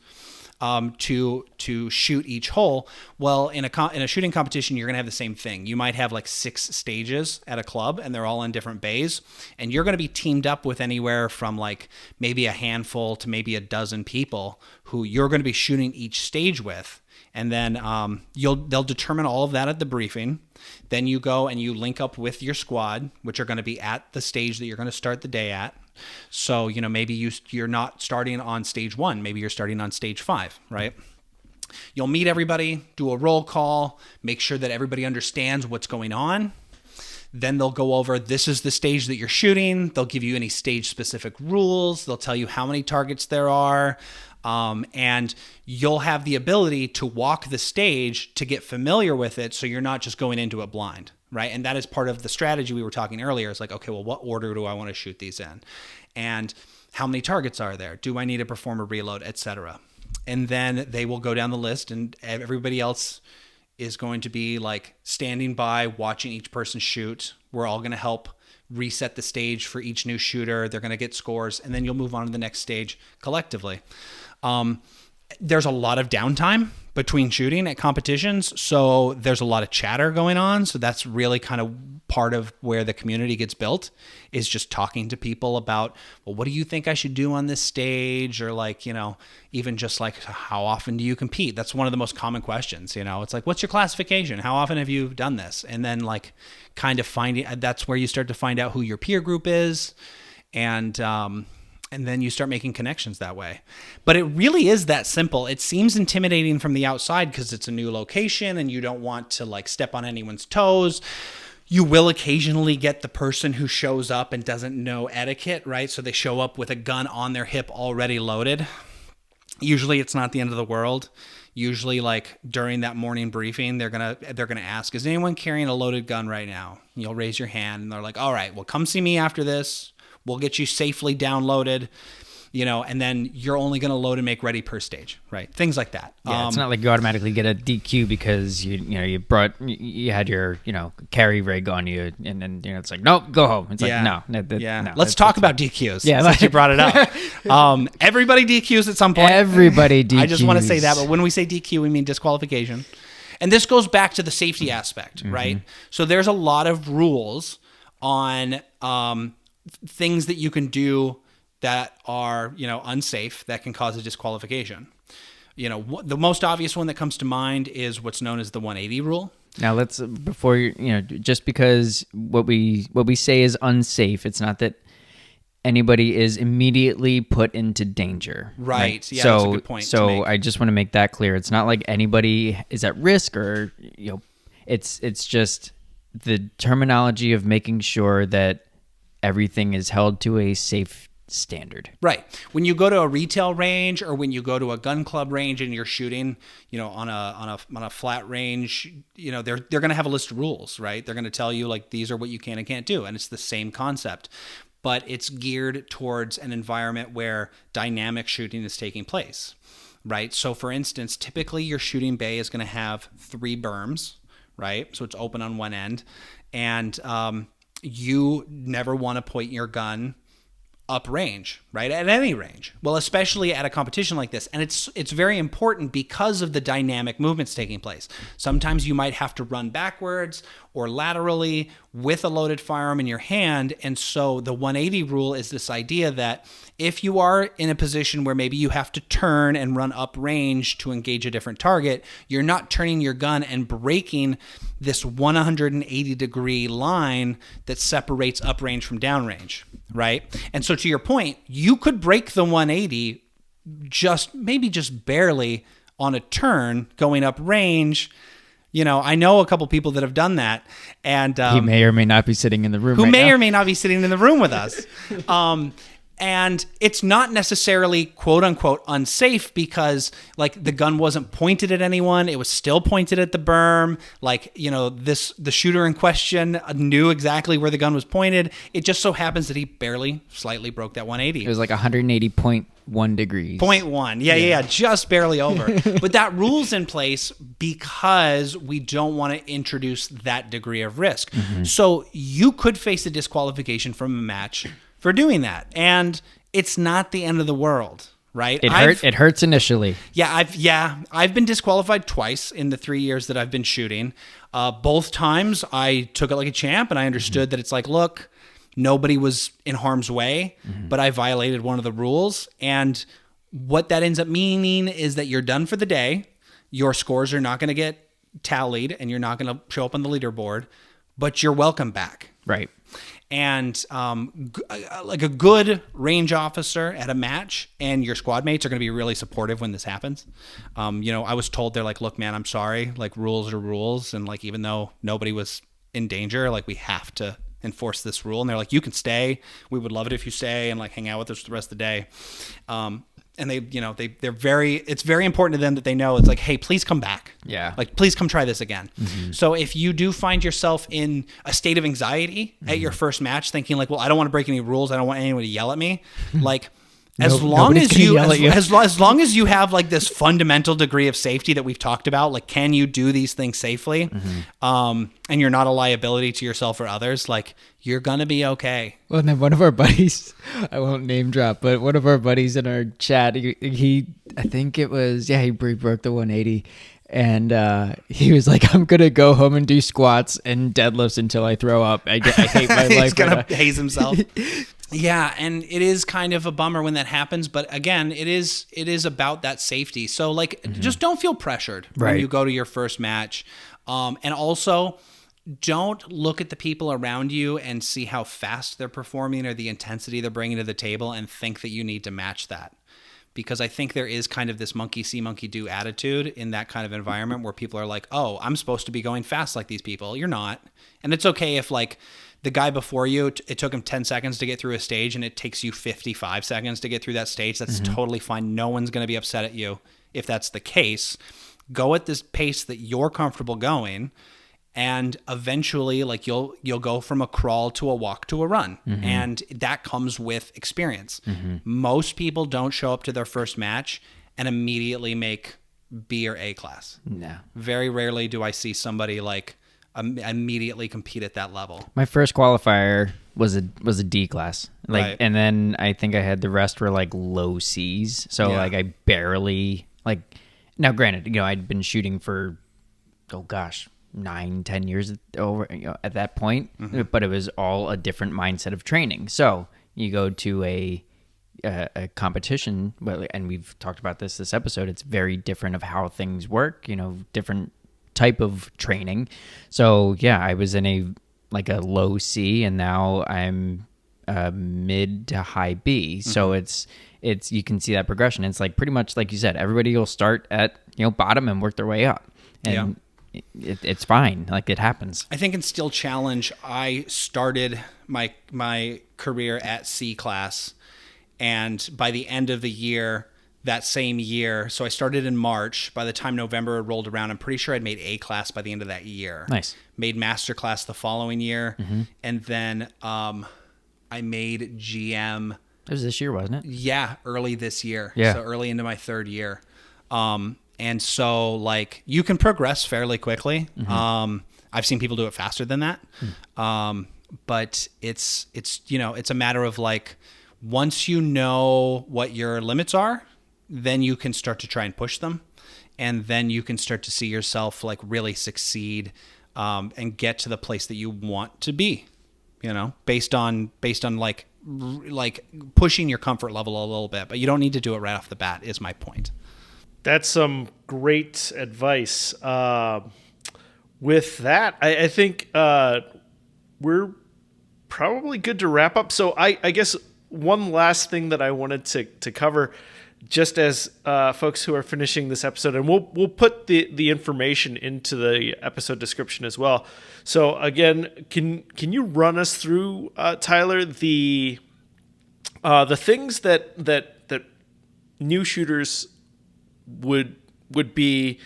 to shoot each hole. Well, in a shooting competition, you're going to have the same thing. You might have like 6 stages at a club, and they're all in different bays, and you're going to be teamed up with anywhere from like maybe a handful to maybe a dozen people who you're going to be shooting each stage with. And then they'll determine all of that at the briefing. Then you go and you link up with your squad, which are going to be at the stage that you're going to start the day at. So, maybe you're not starting on stage 1. Maybe you're starting on stage 5, right? You'll meet everybody, do a roll call, make sure that everybody understands what's going on. Then they'll go over, this is the stage that you're shooting. They'll give you any stage-specific rules. They'll tell you how many targets there are. And you'll have the ability to walk the stage to get familiar with it, so you're not just going into it blind, right? And that is part of the strategy we were talking earlier. It's like, okay, well, what order do I want to shoot these in? And how many targets are there? Do I need to perform a reload, etc.? And then they will go down the list, and everybody else is going to be like standing by, watching each person shoot. We're all going to help reset the stage for each new shooter. They're going to get scores, and then you'll move on to the next stage collectively. There's a lot of downtime between shooting at competitions, so there's a lot of chatter going on. So that's really kind of part of where the community gets built, is just talking to people about, well, what do you think I should do on this stage? Or like, even just like, how often do you compete? That's one of the most common questions. It's like, what's your classification? How often have you done this? And then like kind of that's where you start to find out who your peer group is. And then you start making connections that way. But it really is that simple. It seems intimidating from the outside because it's a new location and you don't want to like step on anyone's toes. You will occasionally get the person who shows up and doesn't know etiquette, right? So they show up with a gun on their hip already loaded. Usually it's not the end of the world. Usually like during that morning briefing, they're going to ask, is anyone carrying a loaded gun right now? And you'll raise your hand and they're like, all right, well, come see me after this. We'll get you safely downloaded, and then you're only going to load and make ready per stage, right? Things like that. Yeah, it's not like you automatically get a DQ because you had your carry rig on you, and then it's like, nope, go home. It's like no. Let's talk about DQs. Yeah, since you brought it up. Everybody DQs at some point. Everybody DQs. I just want to say that, but when we say DQ, we mean disqualification, and this goes back to the safety aspect, right? So there's a lot of rules on things that you can do that are, unsafe that can cause a disqualification. The most obvious one that comes to mind is what's known as the 180 rule. Now let's before just because what we say is unsafe, it's not that anybody is immediately put into danger. Right. Yeah, that's a good point. So I just want to make that clear. It's not like anybody is at risk, or it's just the terminology of making sure that everything is held to a safe standard. Right. When you go to a retail range or when you go to a gun club range and you're shooting, on a flat range, they're going to have a list of rules, right? They're going to tell you like these are what you can and can't do, and it's the same concept, but it's geared towards an environment where dynamic shooting is taking place, right? So for instance, typically your shooting bay is going to have 3 berms, right? So it's open on one end, and you never want to point your gun up range, right? At any range. Well, especially at a competition like this. And it's very important because of the dynamic movements taking place. Sometimes you might have to run backwards or laterally with a loaded firearm in your hand. And so the 180 rule is this idea that if you are in a position where maybe you have to turn and run up range to engage a different target, you're not turning your gun and breaking this 180 degree line that separates uprange from downrange, right? And so to your point, you could break the 180 just barely on a turn going up range. I know a couple people that have done that, and he may or may not be sitting in the room. Or may not be sitting in the room with us. And it's not necessarily quote unquote unsafe because like the gun wasn't pointed at anyone. It was still pointed at the berm. Like, the shooter in question knew exactly where the gun was pointed. It just so happens that he slightly broke that 180. It was like 180.1 degrees. 0.1. Yeah. Just barely over. But that rule's in place because we don't want to introduce that degree of risk. Mm-hmm. So you could face a disqualification from a match for doing that. And it's not the end of the world, right? It hurts initially. I've been disqualified twice in the 3 years that I've been shooting. Both times I took it like a champ, and I understood that it's like, look, nobody was in harm's way, but I violated one of the rules. And what that ends up meaning is that you're done for the day. Your scores are not going to get tallied, and you're not going to show up on the leaderboard, but you're welcome back. Right. And like a good range officer at a match and your squad mates are going to be really supportive when this happens. I was told, they're like, look, man, I'm sorry. Like, rules are rules. And like, even though nobody was in danger, like, we have to enforce this rule. And they're like, you can stay. We would love it if you stay and like hang out with us the rest of the day. And it's very important to them that they know it's like, hey, please come back. Yeah. Like, please come try this again. Mm-hmm. So if you do find yourself in a state of anxiety at your first match, thinking like, well, I don't want to break any rules. I don't want anyone to yell at me. Like, as long as you have like this fundamental degree of safety that we've talked about, like, can you do these things safely? Mm-hmm. And you're not a liability to yourself or others, like, you're going to be okay. Well, and then one of our buddies, I won't name drop, but one of our buddies in our chat, he I think it was, he broke the 180. And he was like, I'm going to go home and do squats and deadlifts until I throw up. I hate my life. He's going to haze himself. Yeah, and it is kind of a bummer when that happens, but again, it is about that safety. So like, just don't feel pressured when you go to your first match. And also, don't look at the people around you and see how fast they're performing or the intensity they're bringing to the table and think that you need to match that. Because I think there is kind of this monkey see, monkey do attitude in that kind of environment where people are like, oh, I'm supposed to be going fast like these people. You're not. And it's okay if like the guy before you, it took him 10 seconds to get through a stage and it takes you 55 seconds to get through that stage. That's totally fine. No one's going to be upset at you if that's the case. Go at this pace that you're comfortable going. And eventually, like, you'll go from a crawl to a walk to a run. Mm-hmm. And that comes with experience. Mm-hmm. Most people don't show up to their first match and immediately make B or A class. No. Very rarely do I see somebody, like, immediately compete at that level. My first qualifier was a D class. Like, right. And then I think I had the rest were, like, low Cs. So, like, I barely, like... Now, granted, I'd been shooting for, 9-10 years over at that point, but it was all a different mindset of training. So you go to a a competition, and we've talked about this episode, it's very different of how things work, different type of training. So yeah, I was in a low C, and now I'm mid to high B. So it's you can see that progression. It's like pretty much like you said, everybody will start at bottom and work their way up, and it's fine. Like, it happens. I think in Steel Challenge, I started my career at C class, and by the end of the year, that same year, so I started in March. By the time November rolled around, I'm pretty sure I'd made A class by the end of that year. Nice. Made Master class the following year, and then I made GM. It was this year, wasn't it? Yeah, early this year. Yeah. So early into my third year. And so, like, you can progress fairly quickly. I've seen people do it faster than that. But it's it's a matter of, like, once you know what your limits are, then you can start to try and push them. And then you can start to see yourself, like, really succeed and get to the place that you want to be, based on like pushing your comfort level a little bit. But you don't need to do it right off the bat, is my point. That's some great advice. With that, I think we're probably good to wrap up. So I guess one last thing that I wanted to cover, just as folks who are finishing this episode, and we'll put the information into the episode description as well. So again, can you run us through, Tyler, the things that new shooters would be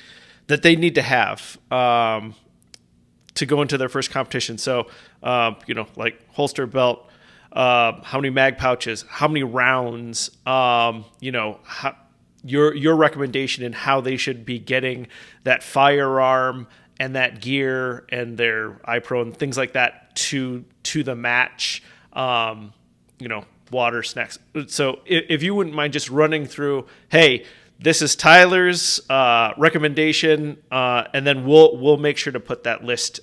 that they need to have to go into their first competition? So like holster, belt, how many mag pouches, how many rounds, your recommendation in how they should be getting that firearm and that gear and their iPro and things like that to the match, water, snacks. So if you wouldn't mind just running through, hey, this is Tyler's recommendation, and then we'll make sure to put that list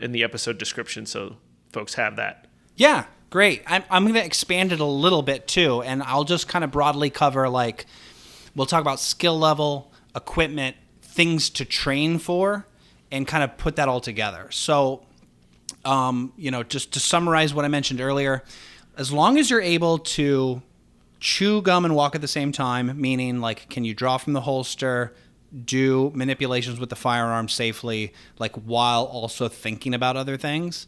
in the episode description so folks have that. Yeah, great. I'm going to expand it a little bit too, and I'll just kind of broadly cover, like, we'll talk about skill level, equipment, things to train for, and kind of put that all together. So, just to summarize what I mentioned earlier, as long as you're able to chew gum and walk at the same time, meaning, like, can you draw from the holster, do manipulations with the firearm safely, like, while also thinking about other things,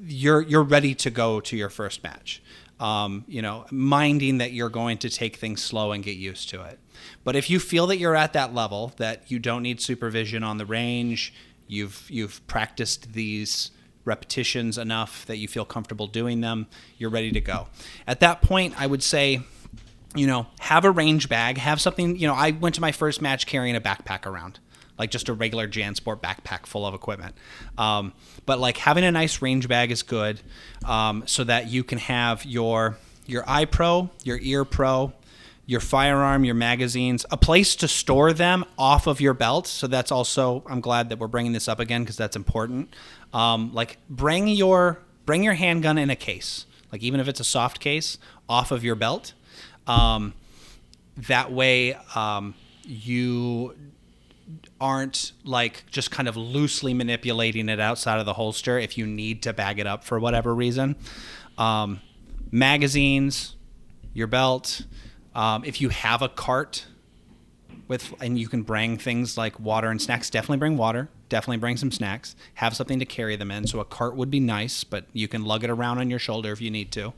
you're ready to go to your first match. Minding that you're going to take things slow and get used to it. But if you feel that you're at that level, that you don't need supervision on the range, you've practiced these repetitions enough that you feel comfortable doing them, you're ready to go. At that point, I would say, have a range bag, have something. I went to my first match carrying a backpack around, like just a regular JanSport backpack full of equipment. But, like, having a nice range bag is good, so that you can have your iPro, your ear pro, your firearm, your magazines, a place to store them off of your belt. So that's also, I'm glad that we're bringing this up again because that's important. Like, bring your handgun in a case, like, even if it's a soft case, off of your belt. That way, you aren't, like, just kind of loosely manipulating it outside of the holster if you need to bag it up for whatever reason. Magazines, your belt. If you have a cart and you can bring things like water and snacks, definitely bring water. Definitely bring some snacks. Have something to carry them in. So a cart would be nice, but you can lug it around on your shoulder if you need to.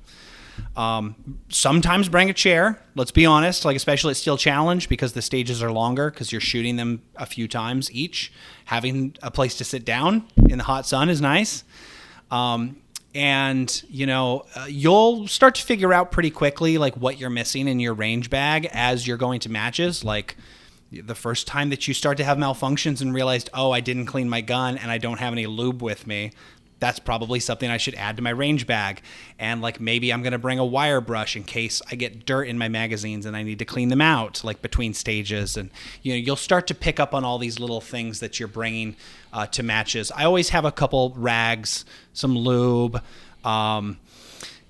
Sometimes bring a chair. Let's be honest, like, especially at Steel Challenge, because the stages are longer because you're shooting them a few times each. Having a place to sit down in the hot sun is nice. And, you'll start to figure out pretty quickly, like, what you're missing in your range bag as you're going to matches. Like, the first time that you start to have malfunctions and realized, oh, I didn't clean my gun and I don't have any lube with me, that's probably something I should add to my range bag. And, like, maybe I'm going to bring a wire brush in case I get dirt in my magazines and I need to clean them out, like, between stages. And, you'll start to pick up on all these little things that you're bringing to matches. I always have a couple rags, some lube,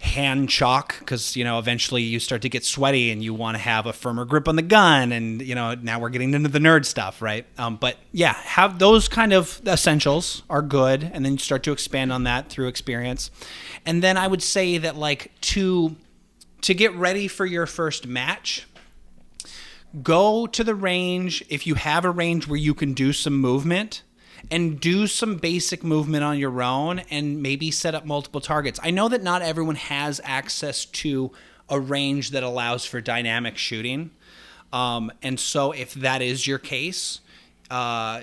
hand chalk because, eventually you start to get sweaty and you want to have a firmer grip on the gun. And, now we're getting into the nerd stuff, right? But yeah, have those kind of essentials are good. And then you start to expand on that through experience. And then I would say that to get ready for your first match, go to the range if you have a range where you can do some movement. And do some basic movement on your own and maybe set up multiple targets. I know that not everyone has access to a range that allows for dynamic shooting. And so if that is your case,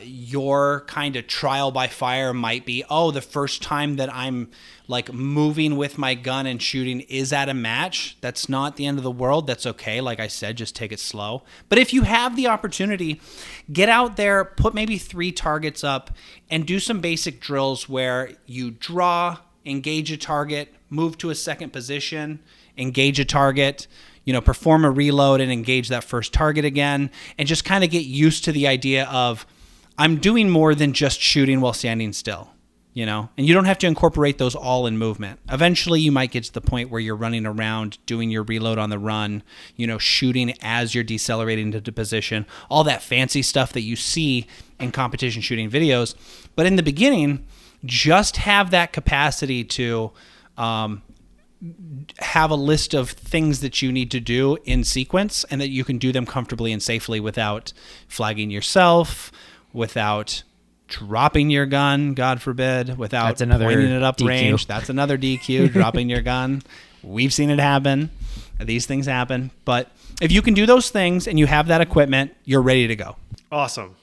your kind of trial by fire might be, the first time that I'm moving with my gun and shooting is at a match. That's not the end of the world. That's okay. Like I said, just take it slow. But if you have the opportunity, get out there, put maybe 3 targets up and do some basic drills where you draw, engage a target, move to a second position, engage a target, perform a reload and engage that first target again, and just kind of get used to the idea of I'm doing more than just shooting while standing still, and you don't have to incorporate those all in movement. Eventually you might get to the point where you're running around doing your reload on the run, shooting as you're decelerating into position, all that fancy stuff that you see in competition shooting videos. But in the beginning, just have that capacity to have a list of things that you need to do in sequence and that you can do them comfortably and safely without flagging yourself, without dropping your gun, God forbid, without pointing it up DQ. Range. That's another DQ, dropping your gun. We've seen it happen. These things happen. But if you can do those things and you have that equipment, you're ready to go. Awesome.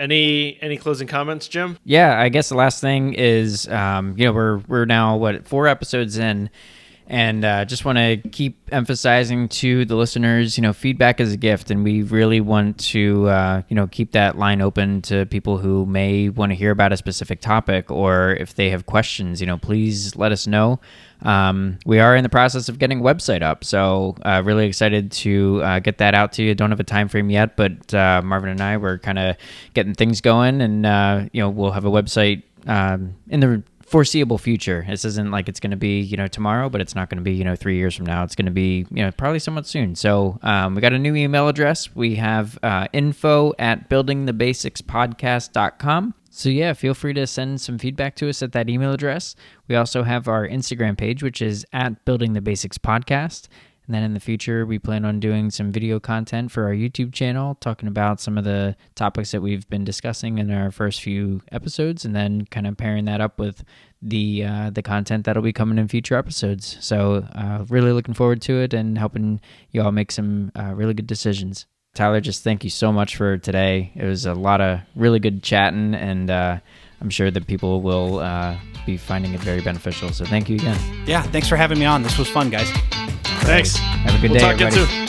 Any closing comments, Jim? Yeah, I guess the last thing is, we're now 4 episodes in, and just want to keep emphasizing to the listeners, feedback is a gift, and we really want to, keep that line open to people who may want to hear about a specific topic, or if they have questions, please let us know. We are in the process of getting a website up, so really excited to get that out to you. Don't have a time frame yet, but Marvin and I were kind of getting things going, and we'll have a website in the foreseeable future. This isn't like it's going to be tomorrow, but it's not going to be 3 years from now. It's going to be probably somewhat soon. So we got a new email address. We have info@buildingthebasicspodcast.com. So yeah, feel free to send some feedback to us at that email address. We also have our Instagram page, which is @buildingthebasicspodcast. And then in the future, we plan on doing some video content for our YouTube channel, talking about some of the topics that we've been discussing in our first few episodes, and then kind of pairing that up with the content that'll be coming in future episodes. So really looking forward to it and helping you all make some really good decisions. Tyler, just thank you so much for today. It was a lot of really good chatting, and I'm sure that people will be finding it very beneficial. So thank you again. Yeah, thanks for having me on. This was fun, guys. Thanks. Have a good day, We'll talk everybody. again soon.